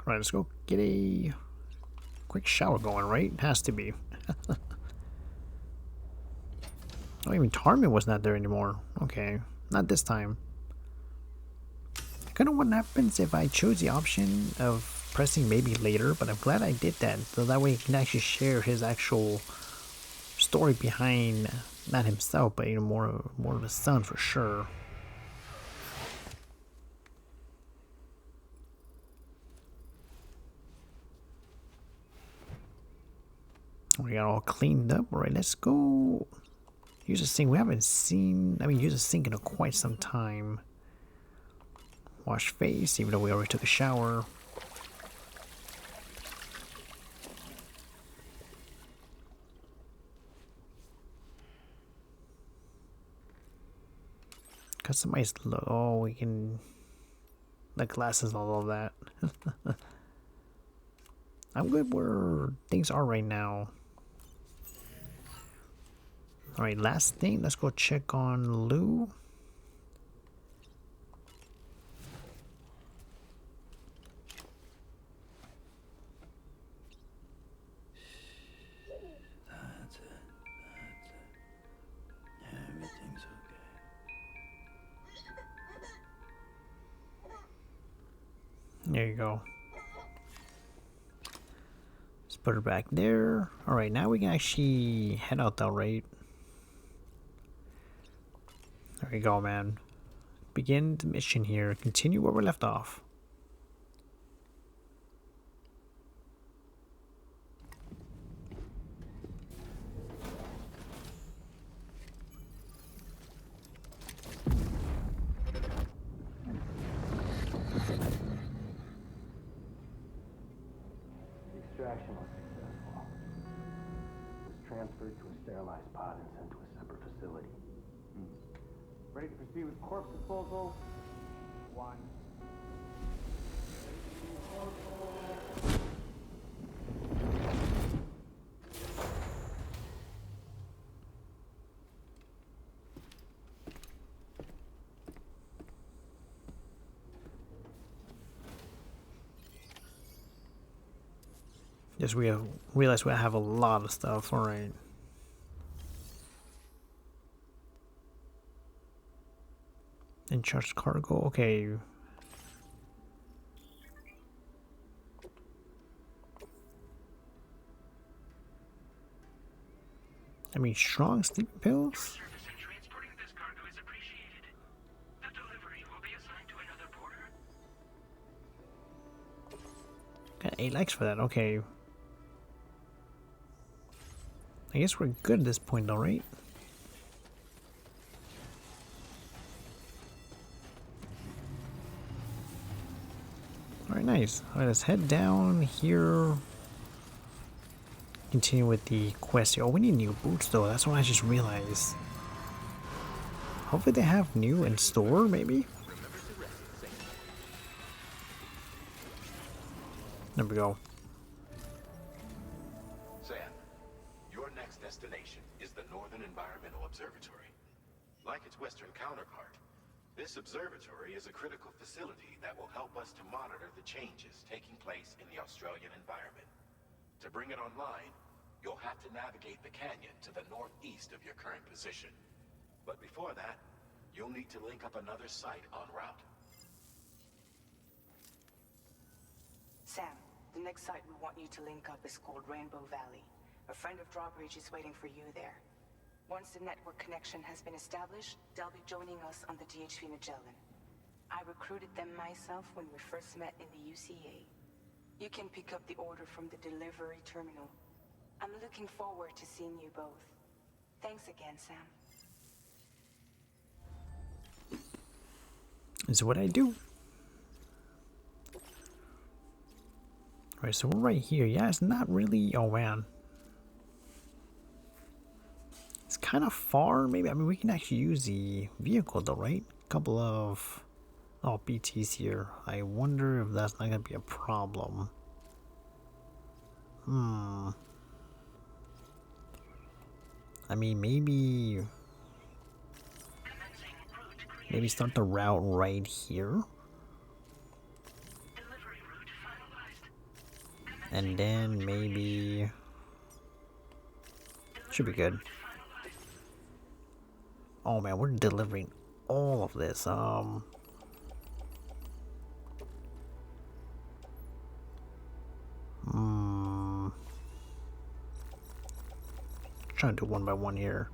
Alright, let's go get a quick shower going, right? Has to be. Oh, even Tarman was not there anymore. Okay, not this time. I kind of what happens if I chose the option of pressing maybe later, but I'm glad I did that, so that way he can actually share his actual story behind, not himself, but you know, more of his son for sure. We got all cleaned up. All right, let's go use a sink. We haven't seen, use a sink in quite some time. Wash face, even though we already took a shower. Customize look. Oh, we can. The glasses, all of that. I'm good where things are right now. Alright, last thing. Let's go check on Lou. That's it. Everything's okay. There you go. Let's put her back there. Alright, now we can actually head out though, right? There we go, man. Begin the mission here. Continue where we left off. Extraction was successful. It was transferred to a sterilized pod and sent to a separate facility. Ready to proceed with corpse disposal? 1. Yes, we have realized we have a lot of stuff. All right. In charge cargo. Okay. Strong sleeping pills. Got 8 likes for that. Okay. I guess we're good at this point, though, right? Alright, nice. Alright, let's head down here. Continue with the quest here. Oh, we need new boots, though. That's what I just realized. Hopefully they have new in store, maybe? There we go. Sam, your next destination is the Northern Environmental Observatory. Like its Western counterpart, This observatory is a critical facility that will help us to monitor the changes taking place in the Australian environment. To bring it online, you'll have to navigate the canyon to the northeast of your current position. But before that, you'll need to link up another site en route. Sam, the next site we want you to link up is called Rainbow Valley. A friend of Drawbridge is waiting for you there. Once the network connection has been established, they'll be joining us on the DHV Magellan. I recruited them myself when we first met in the UCA. You can pick up the order from the delivery terminal. I'm looking forward to seeing you both. Thanks again, Sam. Is what I do. Alright, so we're right here. Yeah, it's not really... Oh, man. It's kind of far, maybe. I mean, we can actually use the vehicle, though, right? Couple of... Oh, BTs here. I wonder if that's not going to be a problem. I mean, maybe... Maybe start the route right here. And then maybe... Should be good. Oh man, we're delivering all of this. Trying to do one by one here.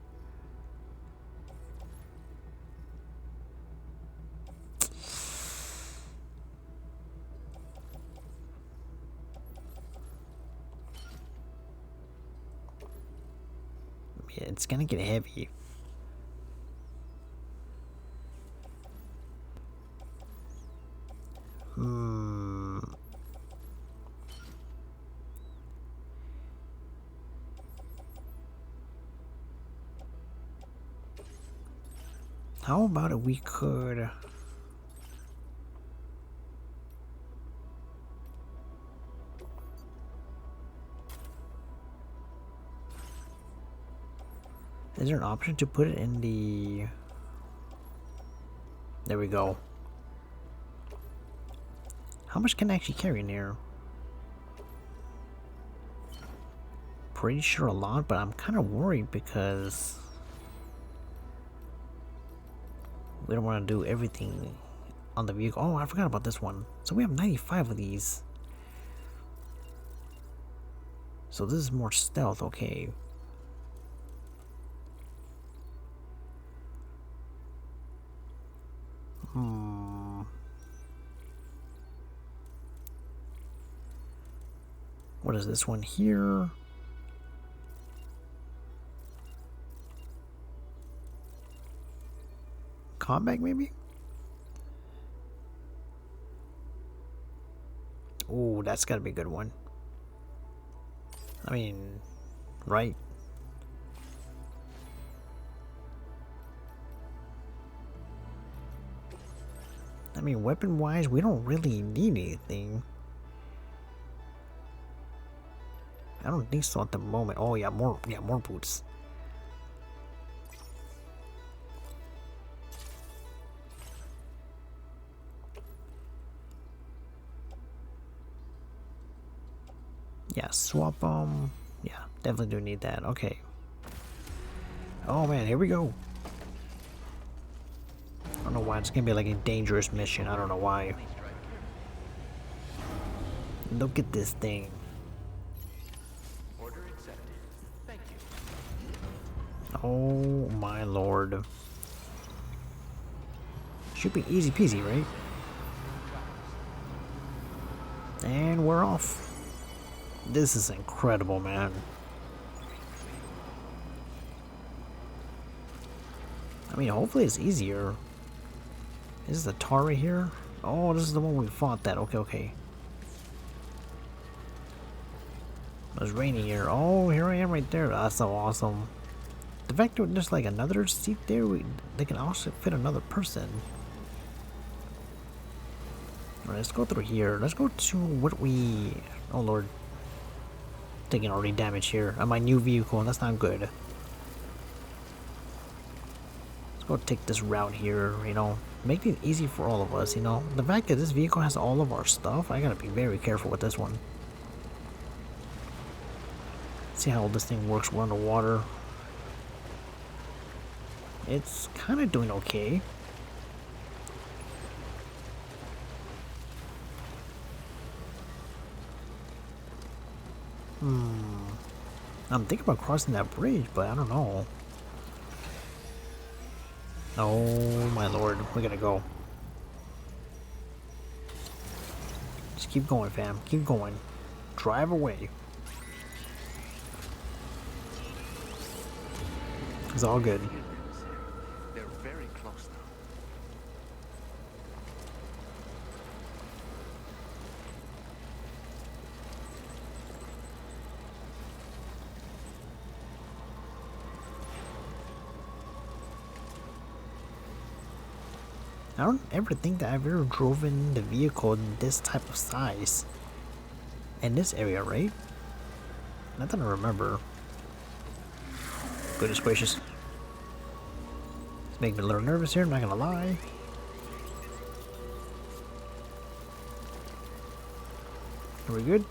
Yeah, it's gonna get heavy. How about if we could... Is there an option to put it in the... There we go. How much can I actually carry in here? Pretty sure a lot, but I'm kind of worried because... We don't want to do everything on the vehicle. Oh, I forgot about this one. So we have 95 of these. So this is more stealth, okay. What is this one here? Combat, maybe? Oh, that's gotta be a good one. I mean, right? I mean, weapon-wise, we don't really need anything. I don't think so at the moment. Oh yeah, more boots. Yeah, swap them. Yeah, definitely do need that. Okay. Oh man, here we go. I don't know why it's gonna be like a dangerous mission. I don't know why. Look at this thing. Order accepted. Thank you. Oh my lord. Should be easy peasy, right? And we're off. This is incredible, man. I mean, hopefully it's easier. Is this the tar right here? Oh, this is the one we fought that. Okay, okay. It was raining here. Oh, here I am right there. That's so awesome. The fact that there's like another seat there, they can also fit another person. Alright, let's go through here. Let's go to what we... Oh lord. Taking already damage here on my new vehicle, and that's not good. Let's go take this route here, you know. Make it easy for all of us, you know. The fact that this vehicle has all of our stuff, I gotta be very careful with this one. See how this thing works. We're underwater. It's kind of doing okay. I'm thinking about crossing that bridge, but I don't know. Oh my lord, we gotta go. Just keep going, fam. Keep going. Drive away. It's all good. They're very close now. I don't ever think that I've ever driven the vehicle in this type of size. In this area, right? Not that I remember. Goodness gracious. It's making me a little nervous here, I'm not gonna lie. Are we good?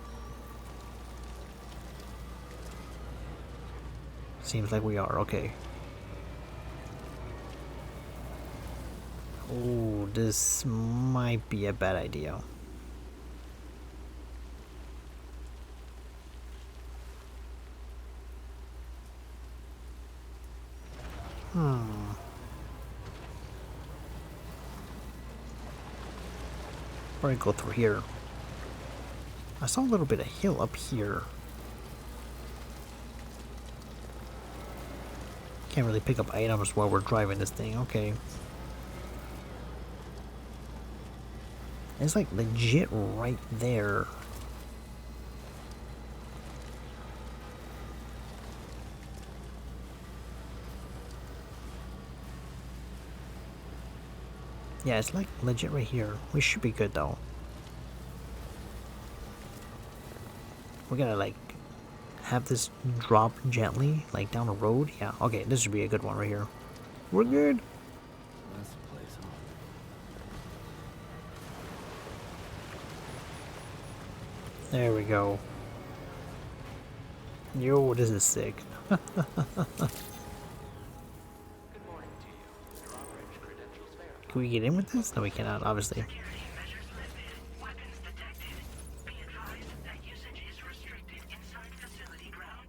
Seems like we are, okay. Oh, this might be a bad idea. Probably go through here. I saw a little bit of hill up here. Can't really pick up items while we're driving this thing, okay. It's like legit right there. Yeah, it's like legit right here. We should be good though. We're gonna like have this drop gently, like down the road. Yeah, okay, this should be a good one right here. We're good. That's the place, huh? There we go. Yo, this is sick. Good morning to you. Drawbridge credentials verified. Can we get in with this? No, we cannot, obviously. Security measures lifted. Weapons detected. Be advised that usage is restricted inside facility ground.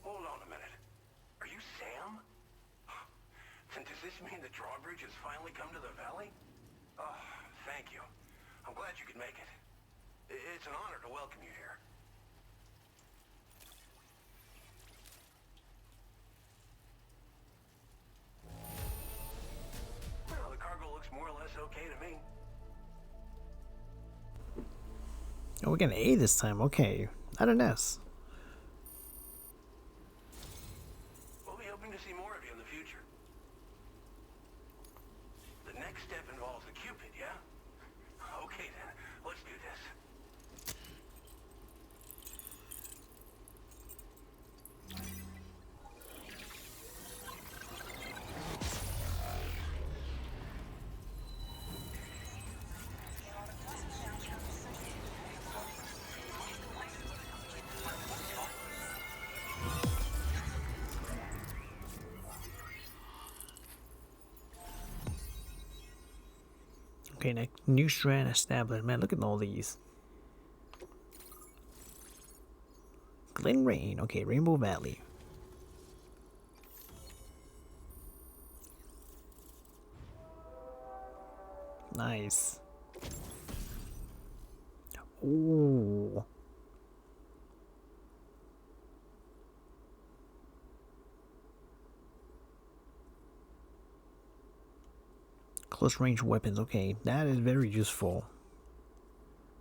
Hold on a minute. Are you Sam? Then does this mean the drawbridge has finally come to the valley? Oh, thank you. I'm glad you could make it. It's an honor to welcome you here. Well, the cargo looks more or less okay to me. Oh, we're getting A this time. Okay, not an S. We'll be hoping to see more of you in the future. The next step involves the Cupid, yeah? Okay then, let's do this. Okay, next new strand established. Man, look at all these. Glen Rain. Okay, Rainbow Valley. Nice. Ooh. Close range weapons. Okay, that is very useful.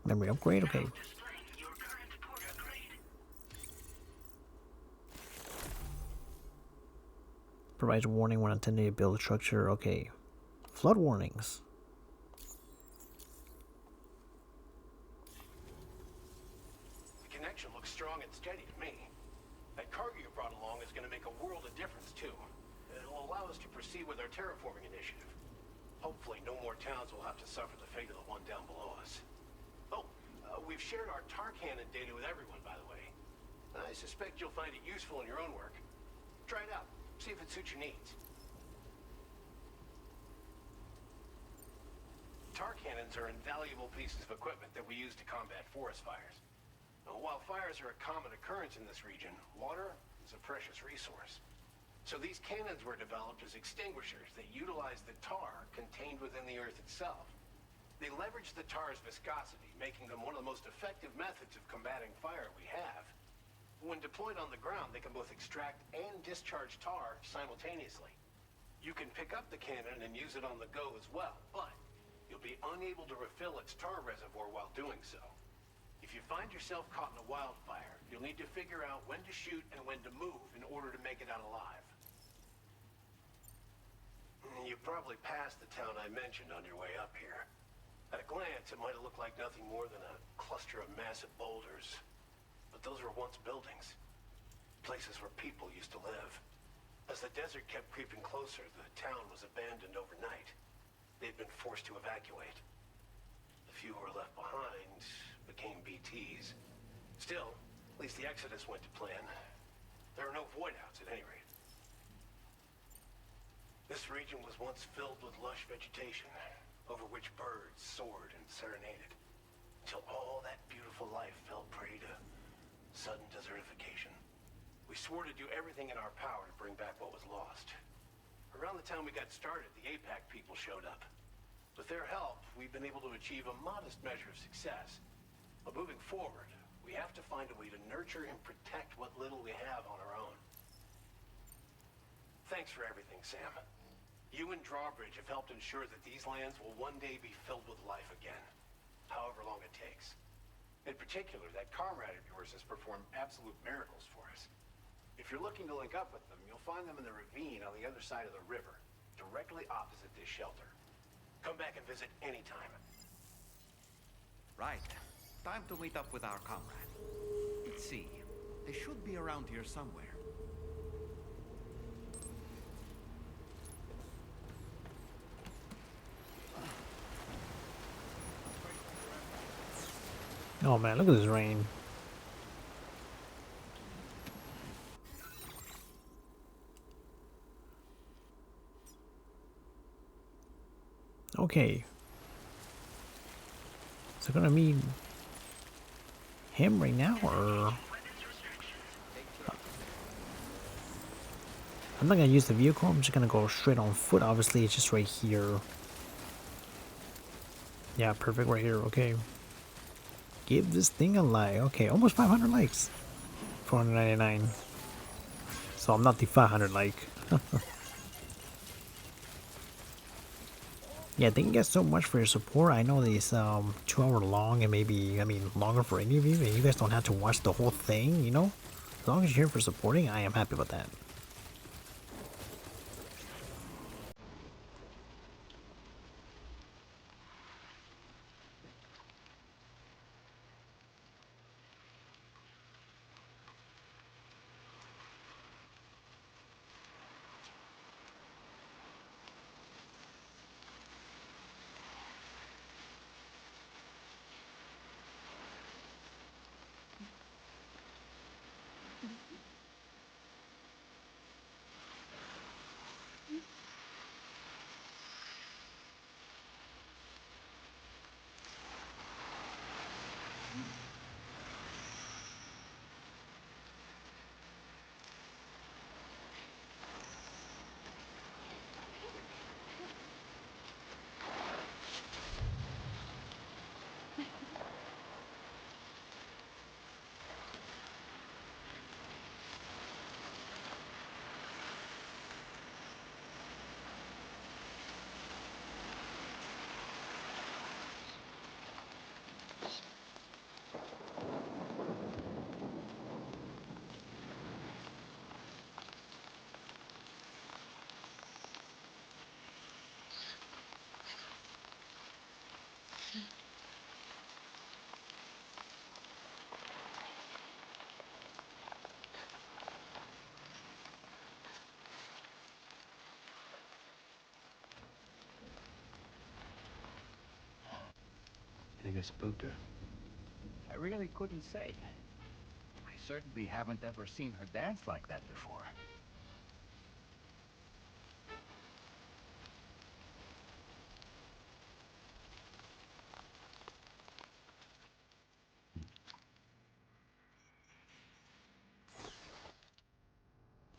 Memory upgrade. Okay. Displaying your current port address. Provides warning when attempting to build a structure. Okay. Flood warnings. The connection looks strong and steady to me. That cargo you brought along is going to make a world of difference, too. It'll allow us to proceed with our terraforming initiative. Hopefully, no more towns will have to suffer the fate of the one down below us. Oh, we've shared our tar cannon data with everyone, by the way. I suspect you'll find it useful in your own work. Try it out. See if it suits your needs. Tar cannons are invaluable pieces of equipment that we use to combat forest fires. While fires are a common occurrence in this region, water is a precious resource. So these cannons were developed as extinguishers that utilize the tar contained within the earth itself. They leverage the tar's viscosity, making them one of the most effective methods of combating fire we have. When deployed on the ground, they can both extract and discharge tar simultaneously. You can pick up the cannon and use it on the go as well, but you'll be unable to refill its tar reservoir while doing so. If you find yourself caught in a wildfire, you'll need to figure out when to shoot and when to move in order to make it out alive. You probably passed the town I mentioned on your way up here. At a glance, it might have looked like nothing more than a cluster of massive boulders. But those were once buildings. Places where people used to live. As the desert kept creeping closer, the town was abandoned overnight. They'd been forced to evacuate. The few who were left behind became BTs. Still, at least the exodus went to plan. There are no void outs at any rate. This region was once filled with lush vegetation, over which birds soared and serenaded, until all that beautiful life fell prey to sudden desertification. We swore to do everything in our power to bring back what was lost. Around the time we got started, the APAC people showed up. With their help, we've been able to achieve a modest measure of success. But moving forward, we have to find a way to nurture and protect what little we have on our own. Thanks for everything, Sam. You and Drawbridge have helped ensure that these lands will one day be filled with life again, however long it takes. In particular, that comrade of yours has performed absolute miracles for us. If you're looking to link up with them, you'll find them in the ravine on the other side of the river, directly opposite this shelter. Come back and visit anytime. Right. Time to meet up with our comrade. Let's see. They should be around here somewhere. Oh man, look at this rain. Okay. Is it gonna be him right now, or I'm not gonna use the vehicle, I'm just gonna go straight on foot. Obviously it's just right here. Yeah, perfect right here. Okay, give this thing a like. Okay, almost 500 likes, 499. So I'm not the 500 like. Yeah, thank you guys so much for your support. I know this 2-hour long, and maybe, I mean, longer for any of you, and you guys don't have to watch the whole thing, you know? As long as you're here for supporting, I am happy with that. think I spooked her? I really couldn't say. I certainly haven't ever seen her dance like that before.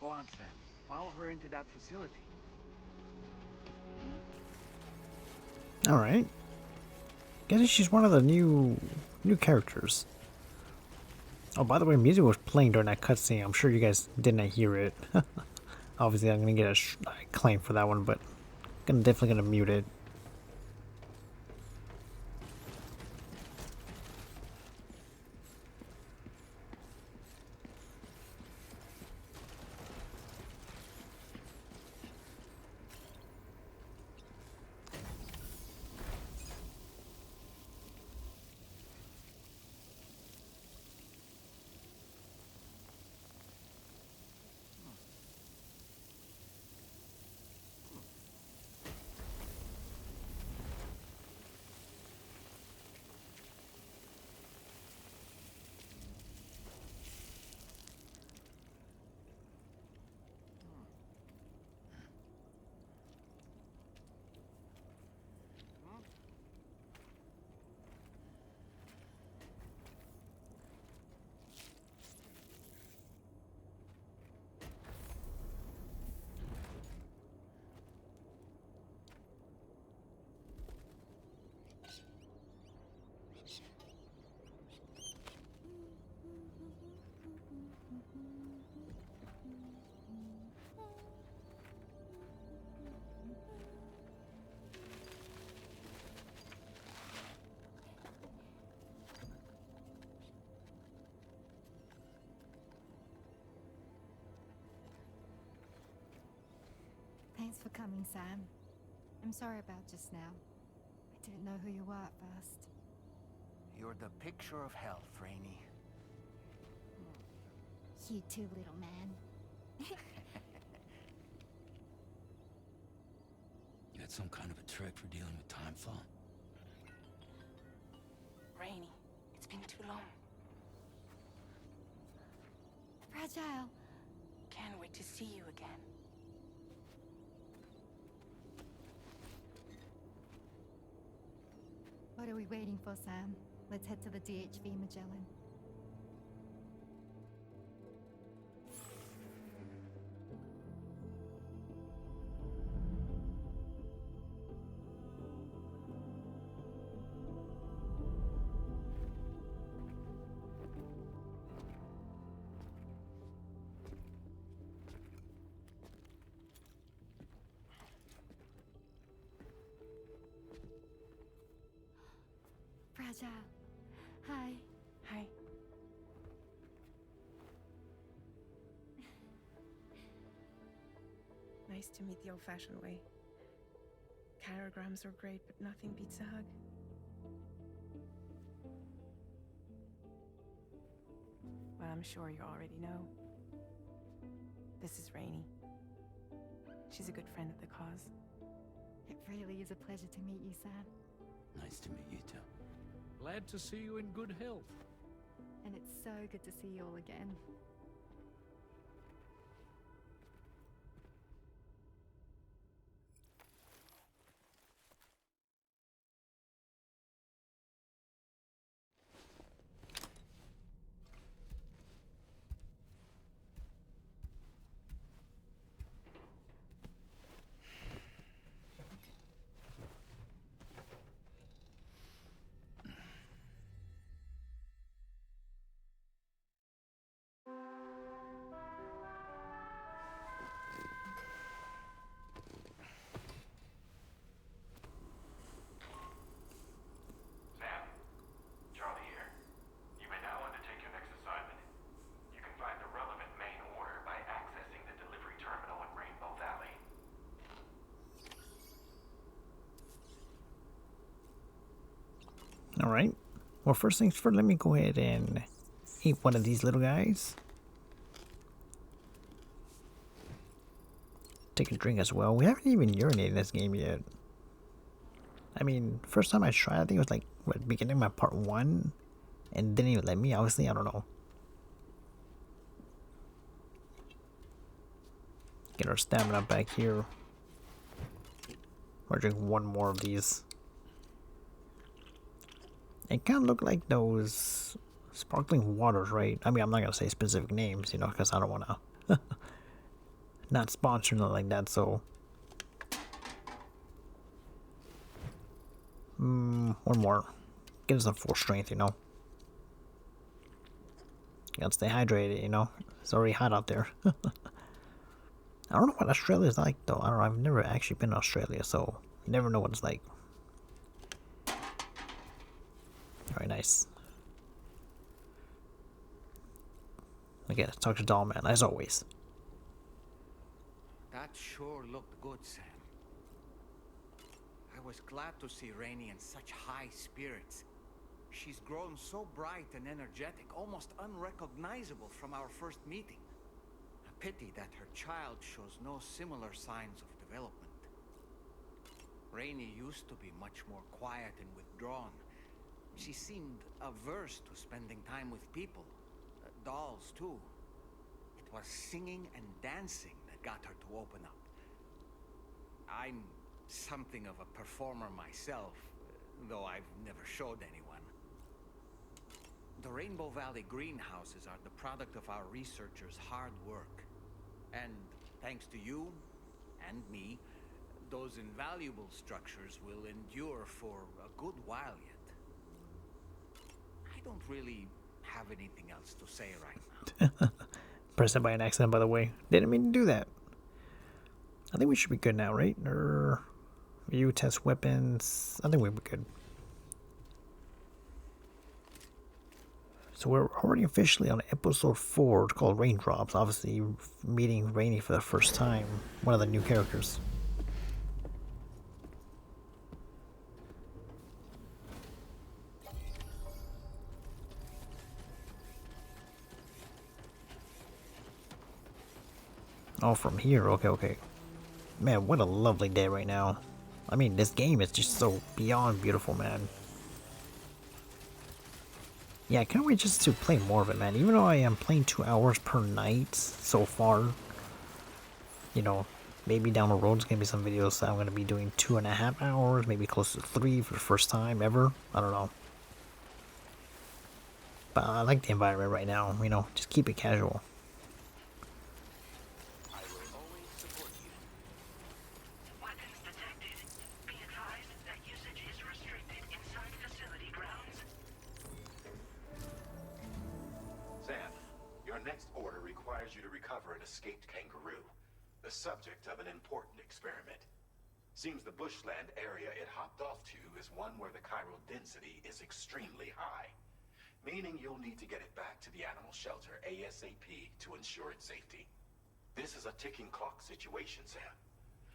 Go on, Sam. Follow her into that facility. Alright. Guess she's one of the new characters. Oh, by the way, music was playing during that cutscene. I'm sure you guys didn't hear it. Obviously, I'm gonna get a claim for that one, but definitely gonna mute it. Thanks for coming, Sam. I'm sorry about just now. I didn't know who you were at first. You're the picture of health, Rainey. You too, little man. You got some kind of a trick for dealing with time fall? Rainey, it's been too long. Fragile. Can't wait to see you again. What are we waiting for, Sam? Let's head to the DHV Magellan. Fragile. Hi. Hi. Nice to meet the old-fashioned way. Carograms are great, but nothing beats a hug. Well, I'm sure you already know. This is Rainey. She's a good friend of the cause. It really is a pleasure to meet you, Sam. Nice to meet you too. Glad to see you in good health. And it's so good to see you all again. Alright. Well, first things first, let me go ahead and eat one of these little guys. Take a drink as well. We haven't even urinated in this game yet. I mean, first time I tried, I think it was like, what, beginning of my part 1, and didn't even let me, obviously, I don't know. Get our stamina back here. We're drinking one more of these. It kind of look like those sparkling waters, right? I mean, I'm not gonna say specific names, you know, because I don't want to not sponsor nothing like that. So, one more. Get us a full strength, you know. Gotta stay hydrated, you know. It's already hot out there. I don't know what Australia's like, though. I don't know. I've never actually been to Australia, so I never know what it's like. Very nice. Okay, let's talk to Dollman, as always. That sure looked good, Sam. I was glad to see Rainey in such high spirits. She's grown so bright and energetic, almost unrecognizable from our first meeting. A pity that her child shows no similar signs of development. Rainey used to be much more quiet and withdrawn. She seemed averse to spending time with people. Dolls, too. It was singing and dancing that got her to open up. I'm something of a performer myself, though I've never showed anyone. The Rainbow Valley greenhouses are the product of our researchers' hard work. And thanks to you and me, those invaluable structures will endure for a good while yet. I don't really have anything else to say right now. Pressed it by an accident, by the way. Didn't mean to do that. I think we should be good now, right? Or view test weapons. I think we'll be good. So we're already officially on episode 4. It's called Raindrops. Obviously, meeting Rainey for the first time. One of the new characters. Oh, from here. Okay, okay. Man, what a lovely day right now. I mean, this game is just so beyond beautiful, man. Yeah, I can't wait just to play more of it, man. Even though I am playing 2 hours per night so far. You know, maybe down the road there's going to be some videos that I'm going to be doing 2.5 hours. Maybe close to 3 for the first time ever. I don't know. But I like the environment right now. You know, just keep it casual. Escaped kangaroo, the subject of an important experiment. Seems the bushland area it hopped off to is one where the chiral density is extremely high, meaning you'll need to get it back to the animal shelter ASAP to ensure its safety. This is a ticking clock situation, Sam.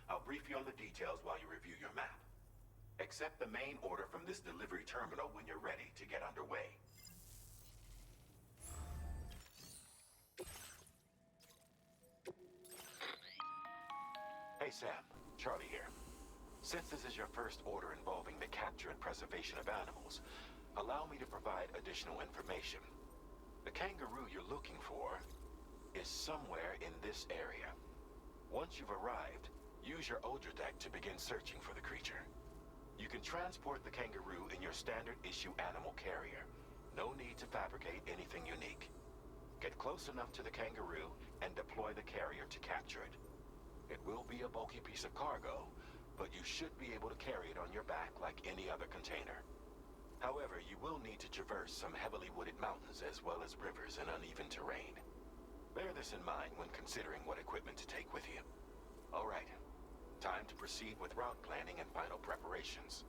I'll brief you on the details while you review your map. Accept the main order from this delivery terminal when you're ready to get underway. Hey Sam, Charlie here. Since this is your first order involving the capture and preservation of animals, allow me to provide additional information. The kangaroo you're looking for is somewhere in this area. Once you've arrived, use your Odra deck to begin searching for the creature. You can transport the kangaroo in your standard issue animal carrier. No need to fabricate anything unique. Get close enough to the kangaroo and deploy the carrier to capture it. It will be a bulky piece of cargo, but you should be able to carry it on your back like any other container. However, you will need to traverse some heavily wooded mountains as well as rivers and uneven terrain. Bear this in mind when considering what equipment to take with you. Alright, time to proceed with route planning and final preparations.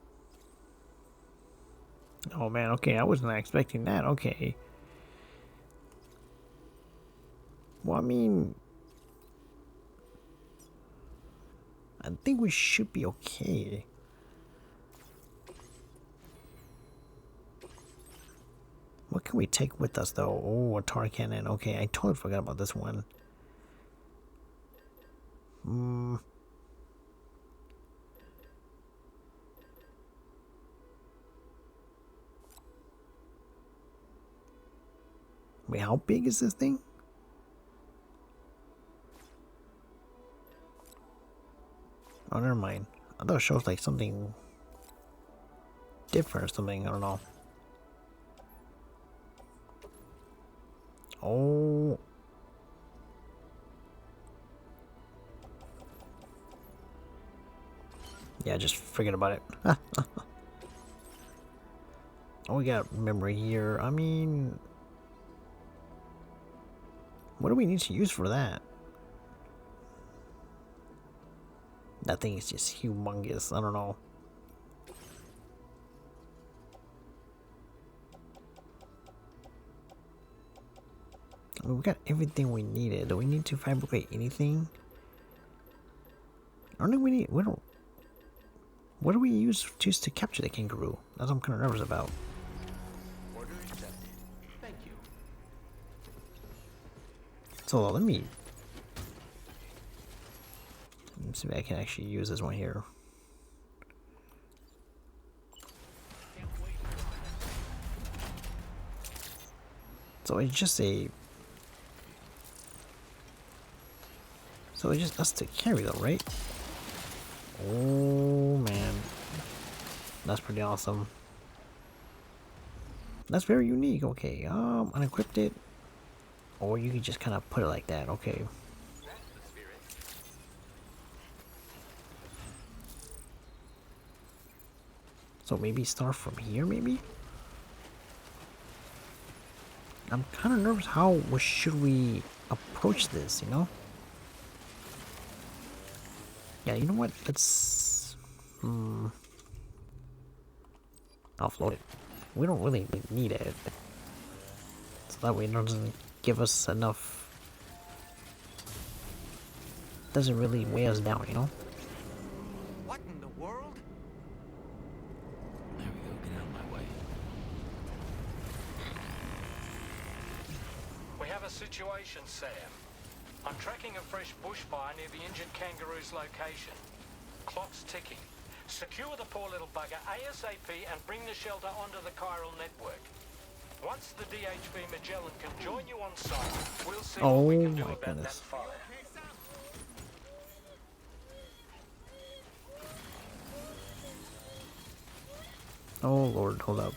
Oh man, okay, I wasn't expecting that, okay. Well, I mean, I think we should be okay. What can we take with us, though? Oh, a tar cannon. Okay, I totally forgot about this one. Wait, how big is this thing? Oh, never mind. I thought it shows like something different or something. I don't know. Oh. Yeah, just forget about it. Oh, we got memory here. I mean, what do we need to use for that? That thing is just humongous. I don't know. I mean, we got everything we needed. Do we need to fabricate anything? I don't think we need. We don't. What do we use just to capture the kangaroo? That's what I'm kind of nervous about. Order accepted. Thank you. So let me see if I can actually use this one here. So it's just a. So it's just us to carry though, right? Oh man, that's pretty awesome. That's very unique. Okay, unequipped it, or you can just kind of put it like that. Okay. So maybe start from here, maybe? I'm kind of nervous. How should we approach this, you know? Yeah, you know what? Let's... offload it. We don't really need it. So that way it doesn't give us enough... Doesn't really weigh us down, you know? What in the world? There we go, get out of my way. We have a situation, Sam. I'm tracking a fresh bushfire near the injured kangaroo's location. Clock's ticking. Secure the poor little bugger ASAP and bring the shelter onto the chiral network. Once the DHV Magellan can join you on site, we'll see what we can do about that fire. Oh lord, hold up.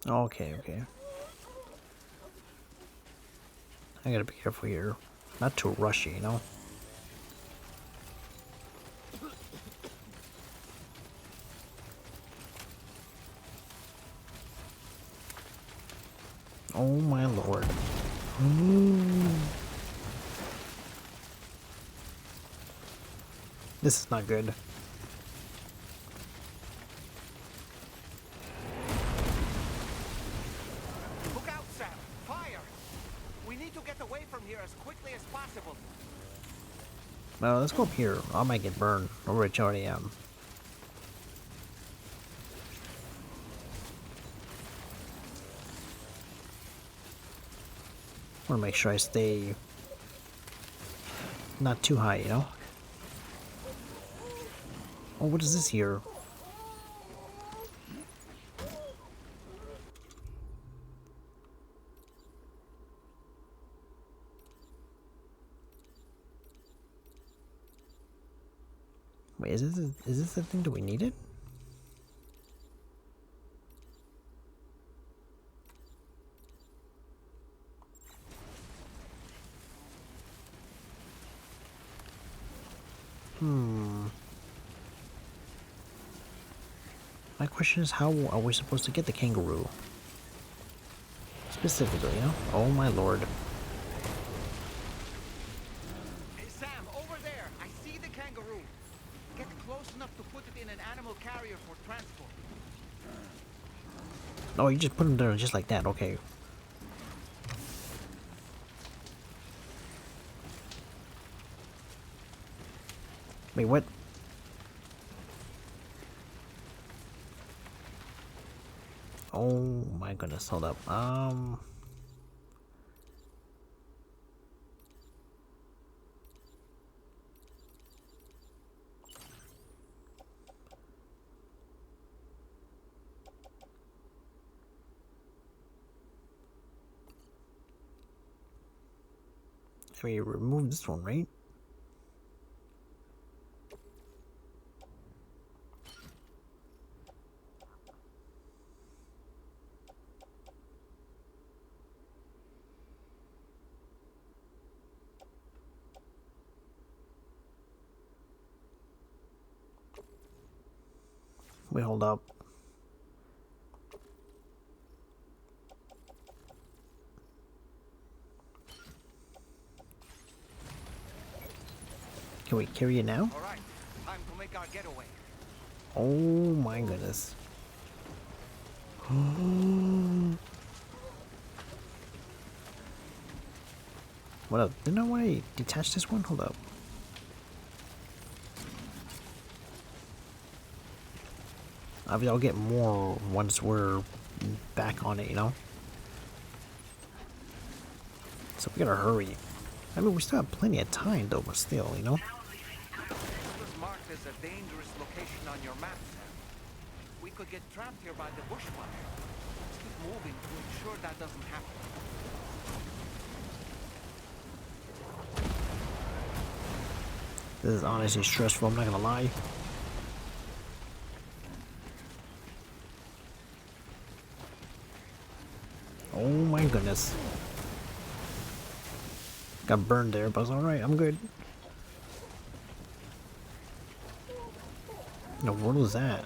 Okay, okay. I gotta be careful here. Not too rushy, you know? Oh my lord. Ooh. This is not good. Look out, Sam! Fire! We need to get away from here as quickly as possible. Well, let's go up here. I might get burned, or which I already am. I want to make sure I stay not too high, you know? Oh, what is this here? Wait, is this the thing that we needed? My question is, how are we supposed to get the kangaroo? Specifically, you know? Oh my lord. Hey, Sam, over there! I see the kangaroo! Get close enough to put it in an animal carrier for transport. Oh, you just put them there just like that, okay. Wait, what? Oh my goodness, hold up. I mean, remove this one, right? Wait, hold up. Can we carry it now? All right, time to make our getaway. Oh my goodness. What up? Didn't I want to detach this one? Hold up. Obviously, I'll get more once we're back on it, you know? So we gotta hurry. I mean, we still have plenty of time, though, but still, you know? This was marked as a dangerous location on your map, Sam. We could get trapped here by the bushfire. Let's keep moving to ensure that doesn't happen. This is honestly stressful, I'm not gonna lie. Oh my goodness. Got burned there, but it's alright, I'm good. No, what was that?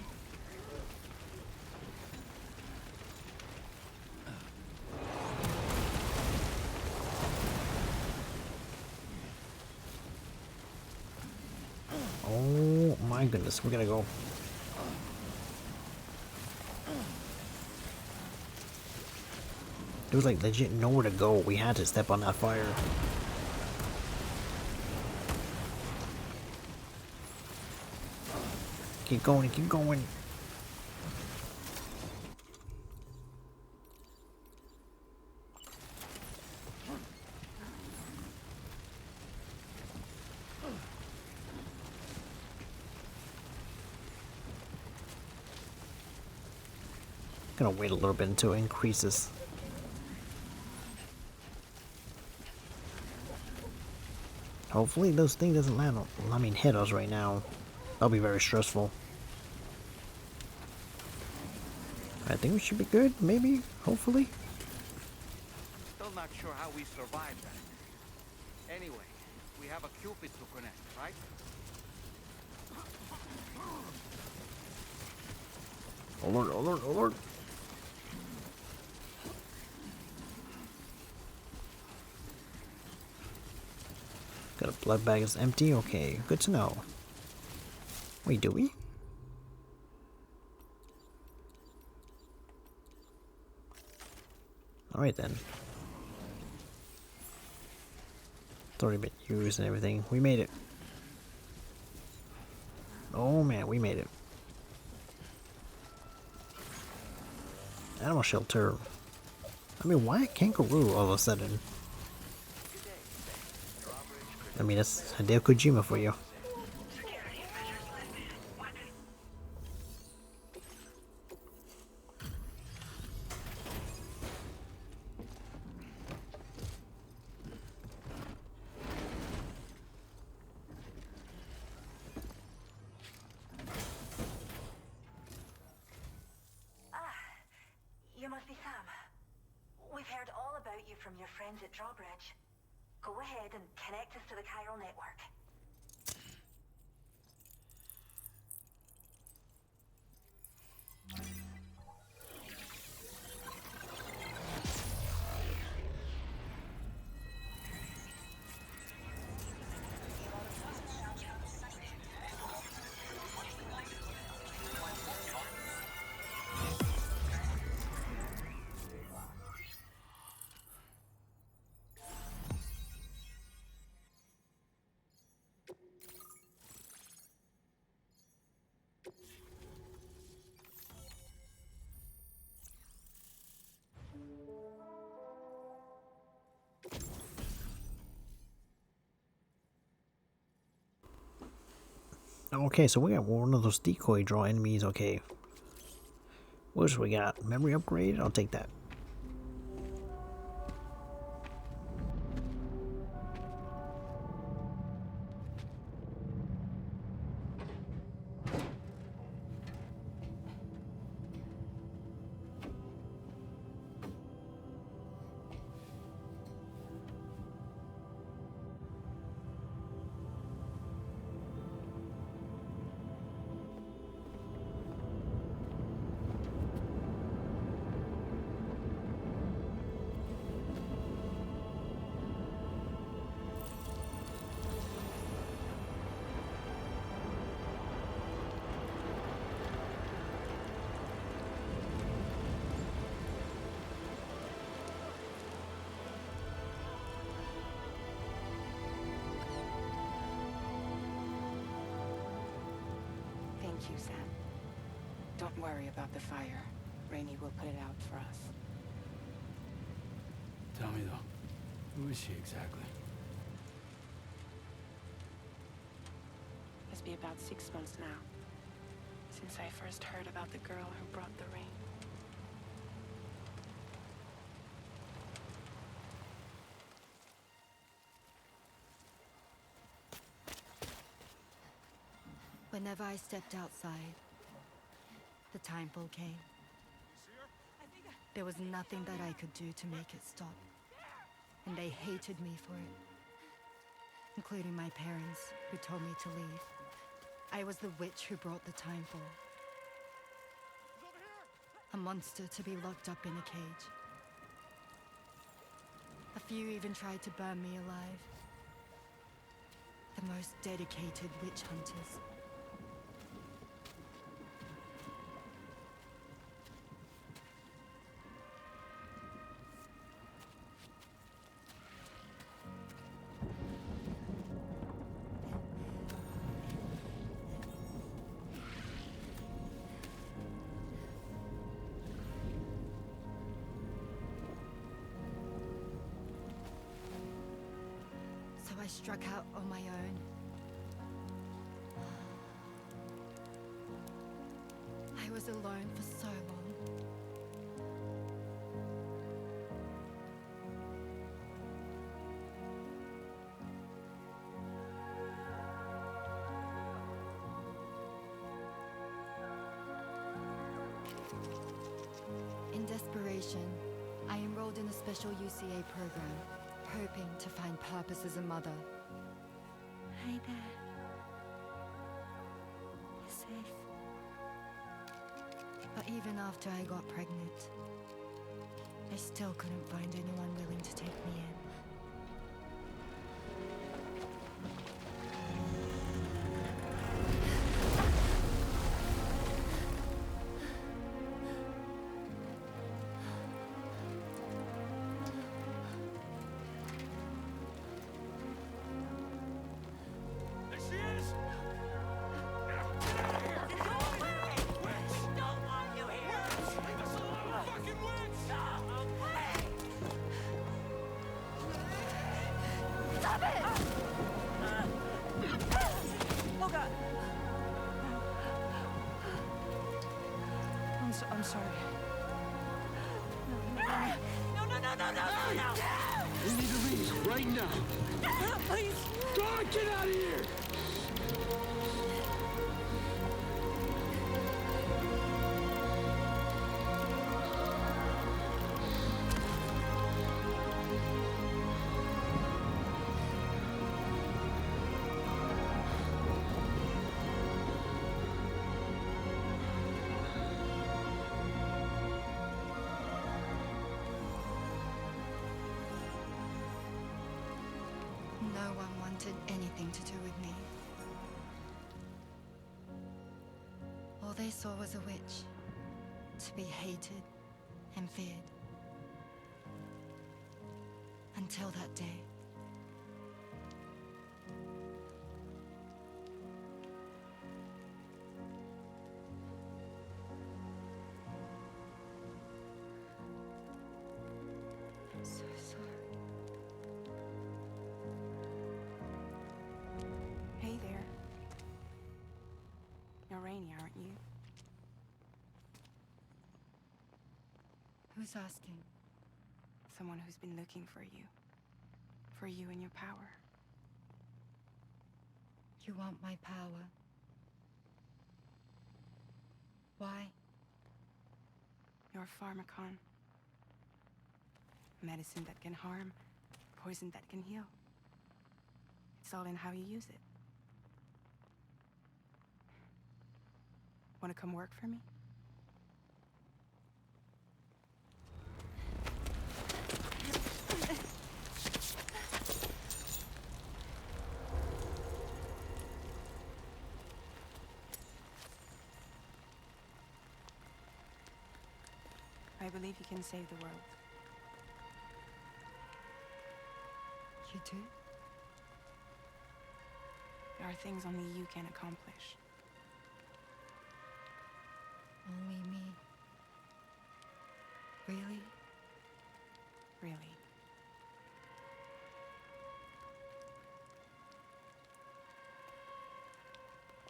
Oh my goodness, we gotta go. There was like legit nowhere to go. We had to step on that fire. Keep going, keep going. Gonna wait a little bit until it increases. Hopefully those things doesn't land on, I mean hit us right now. That'll be very stressful. I think we should be good, maybe, hopefully. Still not sure how we survived that. Anyway, we have a Cupid to connect, right? Alert, alert, alert. Got a blood bag is empty, okay, good to know. Wait, do we? Alright then. It's already been used and everything. We made it. Oh man, we made it. Animal shelter. I mean, why a kangaroo all of a sudden? I mean, that's Hideo Kojima for you. You must be Sam. We've heard all about you from your friends at Drawbridge. Go ahead and connect us to the chiral network. Okay, so we got one of those decoy draw enemies. Okay. What else we got? Memory upgrade? I'll take that. you, Sam. Don't worry about the fire. Rainey will put it out for us. Tell me though, who is she exactly? It's been about 6 months now, since I first heard about the girl who brought the rain. Whenever I stepped outside, the timefall came. There was nothing that I could do to make it stop. And they hated me for it. Including my parents, who told me to leave. I was the witch who brought the timefall. A monster to be locked up in a cage. A few even tried to burn me alive. The most dedicated witch hunters. I struck out on my own. I was alone for so long. In desperation, I enrolled in a special UCA program. Hoping to find purpose as a mother. Hi there. You're safe. But even after I got pregnant, I still couldn't find anyone willing to take me in. I'm sorry. No. We need to leave right now. Please. God, get out of here! No one wanted anything to do with me. All they saw was a witch, to be hated and feared. Until that day. I'm so sorry. Hey there. You're Rainey, aren't you? Who's asking? Someone who's been looking for you. For you and your power. You want my power? Why? You're a pharmacon. Medicine that can harm, poison that can heal. It's all in how you use it. Want to come work for me? I believe you can save the world. You do? There are things only you can accomplish. Only me. Really? Really.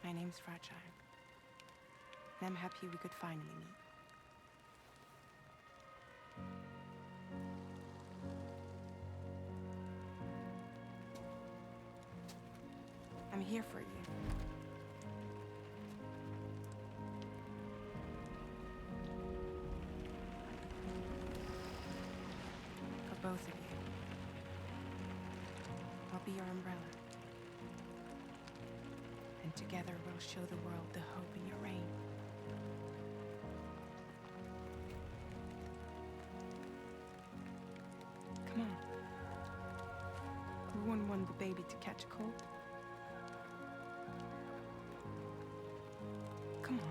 My name's Fragile. And I'm happy we could finally meet. I'm here for you. For both of you. I'll be your umbrella. And together we'll show the world the hope in your reign. Come on. Who wouldn't want the baby to catch a cold? Come on.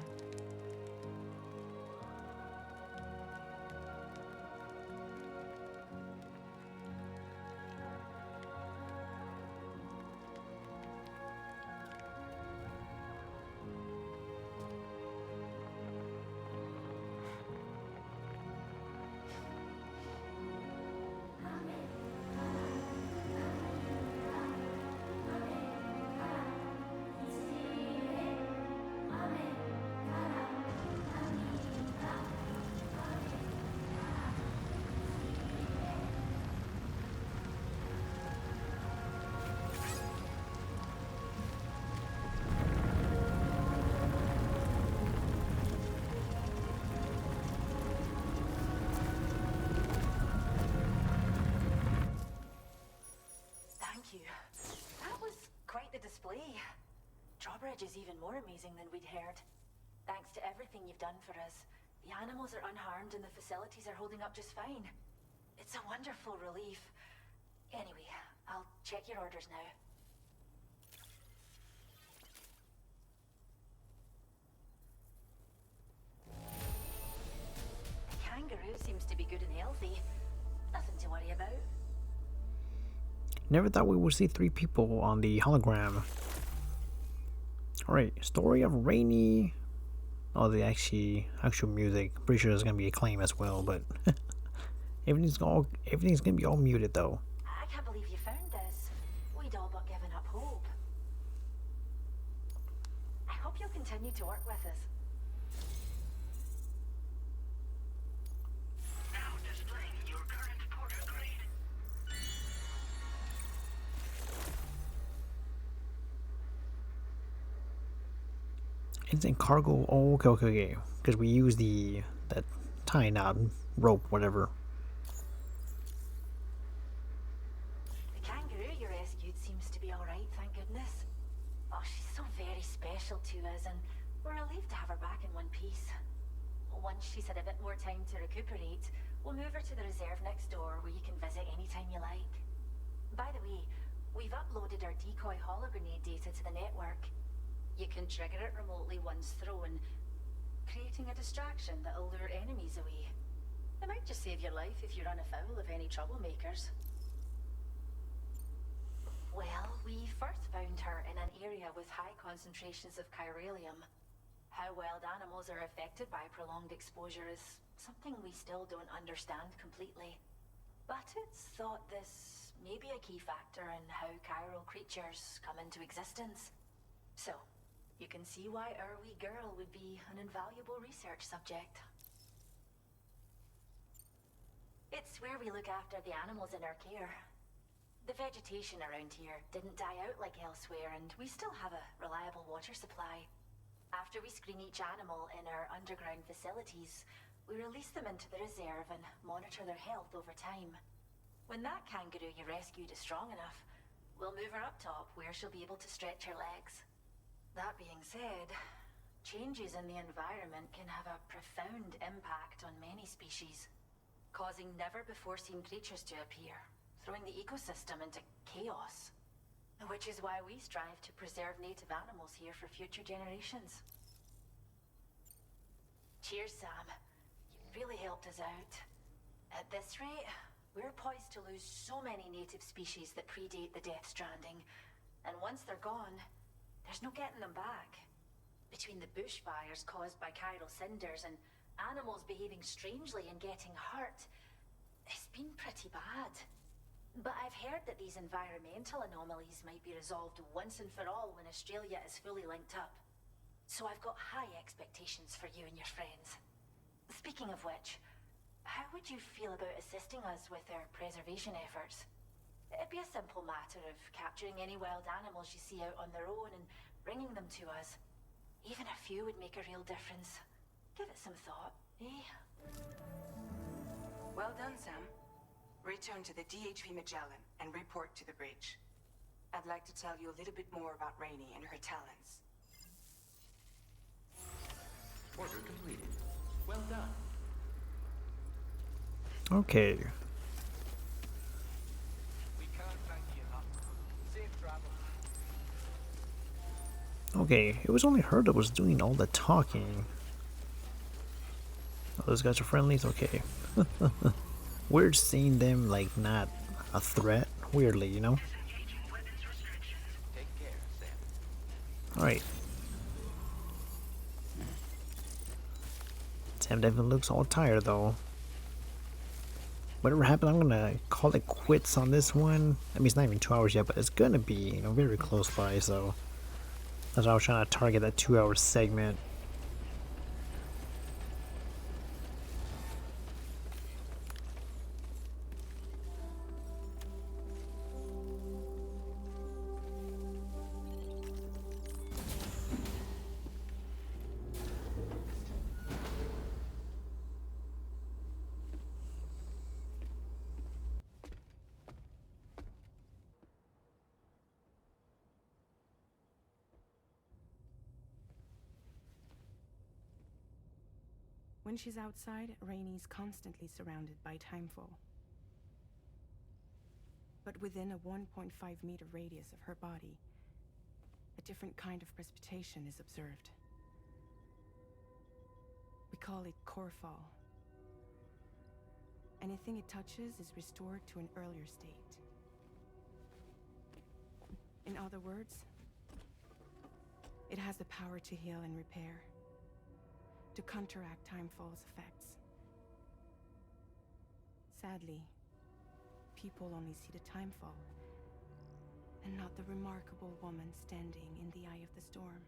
Thank you. That was quite the display. Drawbridge is even more amazing than we'd heard. Thanks to everything you've done for us, the animals are unharmed and the facilities are holding up just fine. It's a wonderful relief. Anyway, I'll check your orders now. The kangaroo seems to be good and healthy. Nothing to worry about. Never thought we would see 3 people on the hologram. Alright, story of Rainy. Oh, the actual music. Pretty sure there's gonna be a claim as well, but everything's gonna be all muted though. I can't believe you found this. We'd all but given up hope. I hope you'll continue to work with us. Now displaying your current porter grade. It's in cargo. Oh, okay. Because we use that tie knot rope, whatever. The kangaroo you rescued seems to be alright, thank goodness. Oh, she's so very special to us, and we're relieved to have her back in one piece. Once she's had a bit more time to recuperate, we'll move her to the reserve next door where you can visit anytime you like. By the way, we've uploaded our decoy hologrenade data to the network. You can trigger it remotely once thrown, creating a distraction that'll lure enemies away. It might just save your life if you run afoul of any troublemakers. Well, we first found her in an area with high concentrations of chiralium. How wild animals are affected by prolonged exposure is something we still don't understand completely. But it's thought this may be a key factor in how chiral creatures come into existence. So, you can see why our wee girl would be an invaluable research subject. It's where we look after the animals in our care. The vegetation around here didn't die out like elsewhere, and we still have a reliable water supply. After we screen each animal in our underground facilities, we release them into the reserve and monitor their health over time. When that kangaroo you rescued is strong enough, we'll move her up top where she'll be able to stretch her legs. That being said, changes in the environment can have a profound impact on many species, causing never-before-seen creatures to appear, throwing the ecosystem into chaos. Which is why we strive to preserve native animals here for future generations. Cheers, Sam. You really helped us out. At this rate, we're poised to lose so many native species that predate the Death Stranding, and once they're gone, there's no getting them back. Between the bushfires caused by chiral cinders and animals behaving strangely and getting hurt, it's been pretty bad. But I've heard that these environmental anomalies might be resolved once and for all when Australia is fully linked up. So I've got high expectations for you and your friends. Speaking of which, how would you feel about assisting us with our preservation efforts? It'd be a simple matter of capturing any wild animals you see out on their own and bringing them to us. Even a few would make a real difference. Give it some thought, eh? Well done, Sam. Return to the DHV Magellan and report to the bridge. I'd like to tell you a little bit more about Rainey and her talents. Order completed. Well done. Okay. We can't thank you enough. Safe travel. Okay, it was only her that was doing all the talking. Oh, those guys are friendlies? Okay. Weird seeing them, like, not a threat. Weirdly, you know? Take care, Sam. Alright. Sam definitely looks all tired, though. Whatever happened, I'm gonna call it quits on this one. I mean, it's not even 2 hours yet, but it's gonna be, you know, very close by, so... That's why I was trying to target that 2-hour segment. When she's outside, Rainey's constantly surrounded by timefall. But within a 1.5-meter radius of her body, a different kind of precipitation is observed. We call it core fall. Anything it touches is restored to an earlier state. In other words, it has the power to heal and repair, to counteract timefall's effects. Sadly, people only see the timefall, and not the remarkable woman standing in the eye of the storm.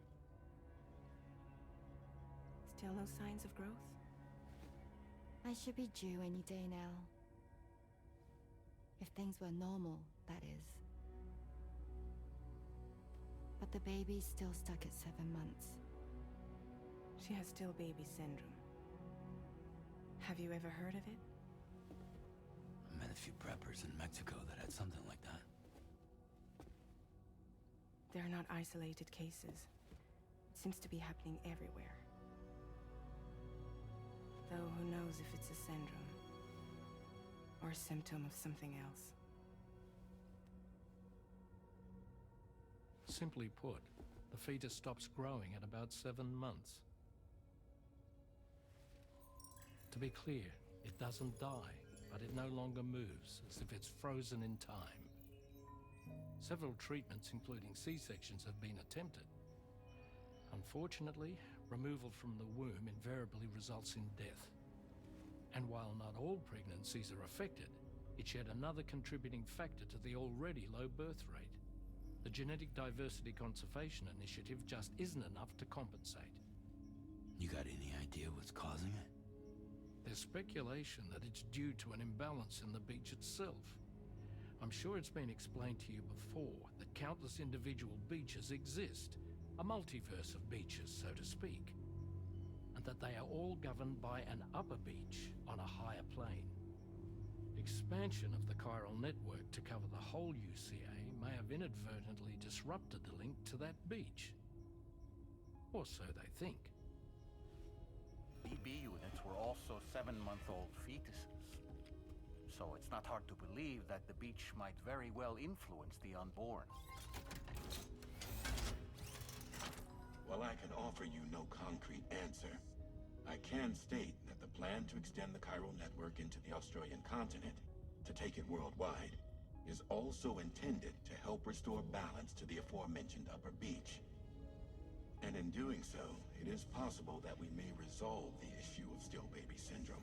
Still no signs of growth? I should be due any day now. If things were normal, that is. But the baby's still stuck at 7 months. She has still baby syndrome. Have you ever heard of it? I met a few preppers in Mexico that had something like that. They're not isolated cases. It seems to be happening everywhere. Though who knows if it's a syndrome or a symptom of something else. Simply put, the fetus stops growing at about 7 months. To be clear, it doesn't die, but it no longer moves, as if it's frozen in time. Several treatments, including C-sections, have been attempted. Unfortunately, removal from the womb invariably results in death. And while not all pregnancies are affected, it's yet another contributing factor to the already low birth rate. The Genetic Diversity Conservation Initiative just isn't enough to compensate. You got any idea what's causing it? There's speculation that it's due to an imbalance in the beach itself. I'm sure it's been explained to you before that countless individual beaches exist, a multiverse of beaches, so to speak, and that they are all governed by an upper beach on a higher plane. Expansion of the chiral network to cover the whole UCA may have inadvertently disrupted the link to that beach. Or so they think. BB units were also 7-month-old fetuses. So it's not hard to believe that the beach might very well influence the unborn. While I can offer you no concrete answer, I can state that the plan to extend the chiral network into the Australian continent, to take it worldwide, is also intended to help restore balance to the aforementioned upper beach. And in doing so, it is possible that we may resolve the issue of still baby syndrome.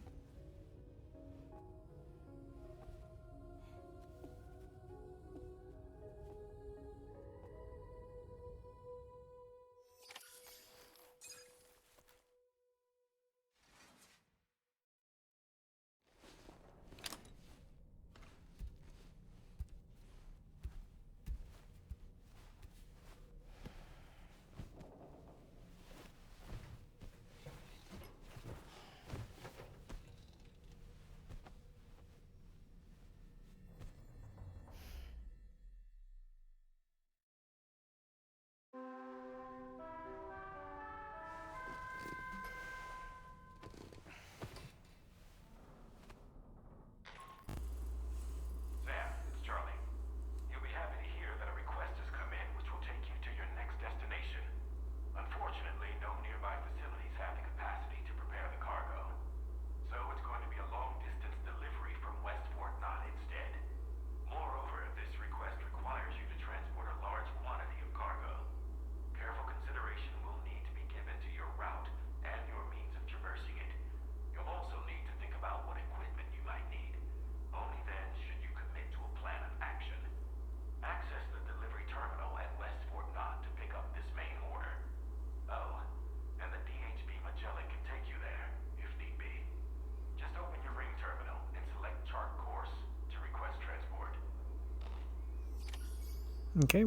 Okay,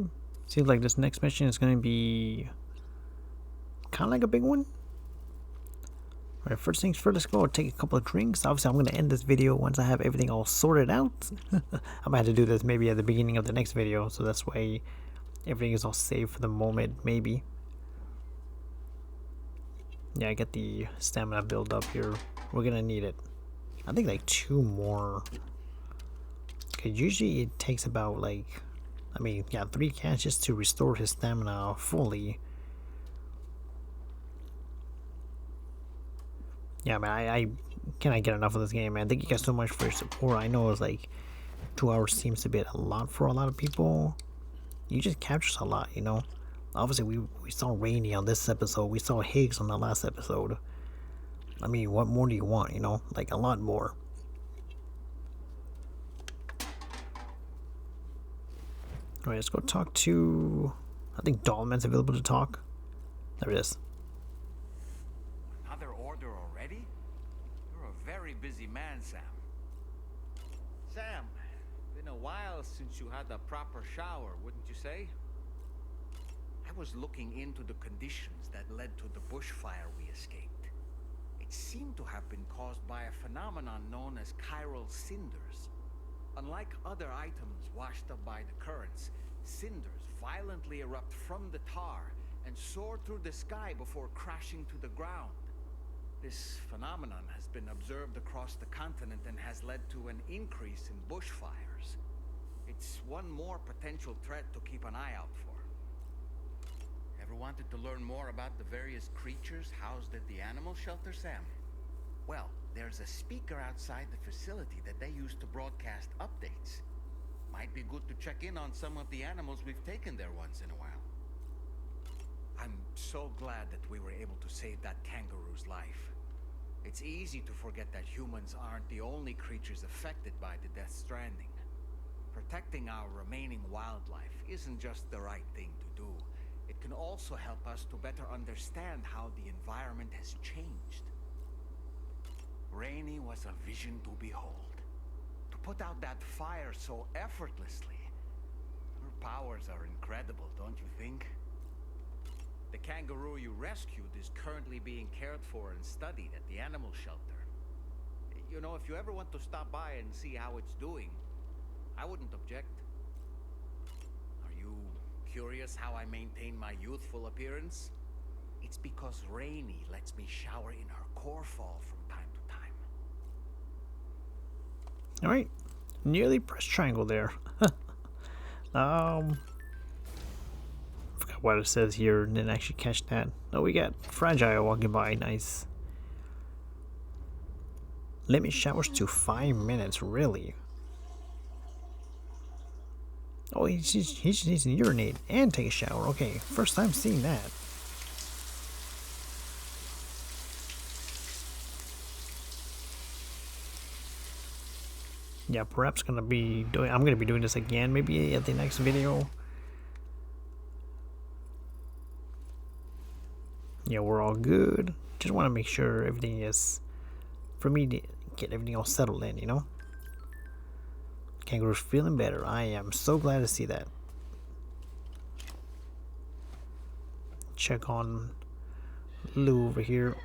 seems like this next mission is going to be kind of like a big one. Alright, first things first, let's go take a couple of drinks. Obviously, I'm going to end this video once I have everything all sorted out. I might have to do this maybe at the beginning of the next video, so that's why everything is all saved for the moment, maybe. Yeah, I get the stamina build up here. We're going to need it. I think like 2 more. Okay, usually it takes about like, I mean, yeah, 3 cans just to restore his stamina fully. Yeah, man, I cannot get enough of this game, man. Thank you guys so much for your support. I know it's like 2 hours seems to be a lot for a lot of people. You just captures a lot, you know. Obviously, we saw Rainy on this episode. We saw Higgs on the last episode. I mean, what more do you want, you know? Like, a lot more. Alright, let's go talk to... I think Dolman's available to talk. There it is. Another order already? You're a very busy man, Sam. Sam, been a while since you had a proper shower, wouldn't you say? I was looking into the conditions that led to the bushfire we escaped. It seemed to have been caused by a phenomenon known as chiral cinders. Unlike other items washed up by the currents, cinders violently erupt from the tar and soar through the sky before crashing to the ground. This phenomenon has been observed across the continent and has led to an increase in bushfires. It's one more potential threat to keep an eye out for. Ever wanted to learn more about the various creatures housed at the animal shelter, Sam? Well, there's a speaker outside the facility that they use to broadcast updates. Might be good to check in on some of the animals we've taken there once in a while. I'm so glad that we were able to save that kangaroo's life. It's easy to forget that humans aren't the only creatures affected by the Death Stranding. Protecting our remaining wildlife isn't just the right thing to do. It can also help us to better understand how the environment has changed. Rainy was a vision to behold. To put out that fire so effortlessly. Her powers are incredible, don't you think? The kangaroo you rescued is currently being cared for and studied at the animal shelter. You know, if you ever want to stop by and see how it's doing, I wouldn't object. Are you curious how I maintain my youthful appearance? It's because Rainy lets me shower in her core fall from time to time. Alright, nearly press triangle there. Forgot what it says here, didn't actually catch that. Oh, we got Fragile walking by, nice. Limit showers to 5 minutes, really? Oh, he just needs to urinate and take a shower. Okay, first time seeing that. Yeah, perhaps I'm gonna be doing this again, maybe at the next video. Yeah, we're all good. Just want to make sure everything is, for me to get everything all settled in, you know? Kangaroo's feeling better. I am so glad to see that. Check on Lou over here.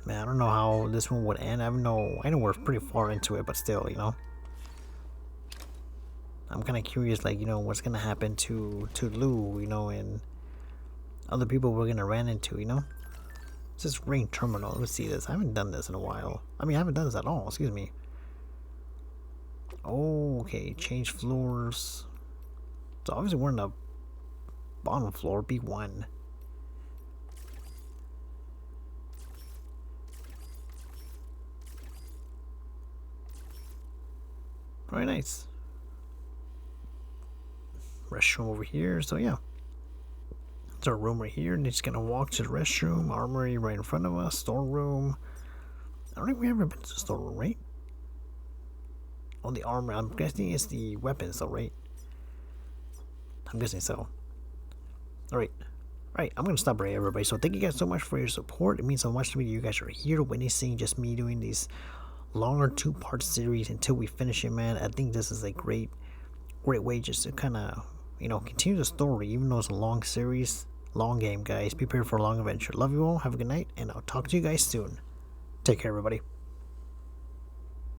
Man, I don't know how this one would end. I know we're pretty far into it, but still, you know. I'm kind of curious, like, you know, what's gonna happen to Lou, you know, and other people we're gonna run into, you know. It's this ring terminal. Let's see this. I haven't done this in a while. I mean, I haven't done this at all. Excuse me. Oh, okay. Change floors. So obviously we're in the bottom floor, B1. Very nice. Restroom over here. So yeah. It's our room right here, and it's gonna walk to the restroom. Armory right in front of us. Storeroom. I don't think we ever been to the storeroom, right? Oh, the armor. I'm guessing it's the weapons, though, right? I'm guessing so. Alright. Alright, I'm gonna stop right here, everybody. So thank you guys so much for your support. It means so much to me. You guys are here witnessing just me doing these longer 2-part series until we finish it, man. I think this is a great way just to kind of, you know, continue the story, even though it's a long series. Long game, guys. Prepare for a long adventure. Love you all. Have a good night, and I'll talk to you guys soon. Take care, everybody.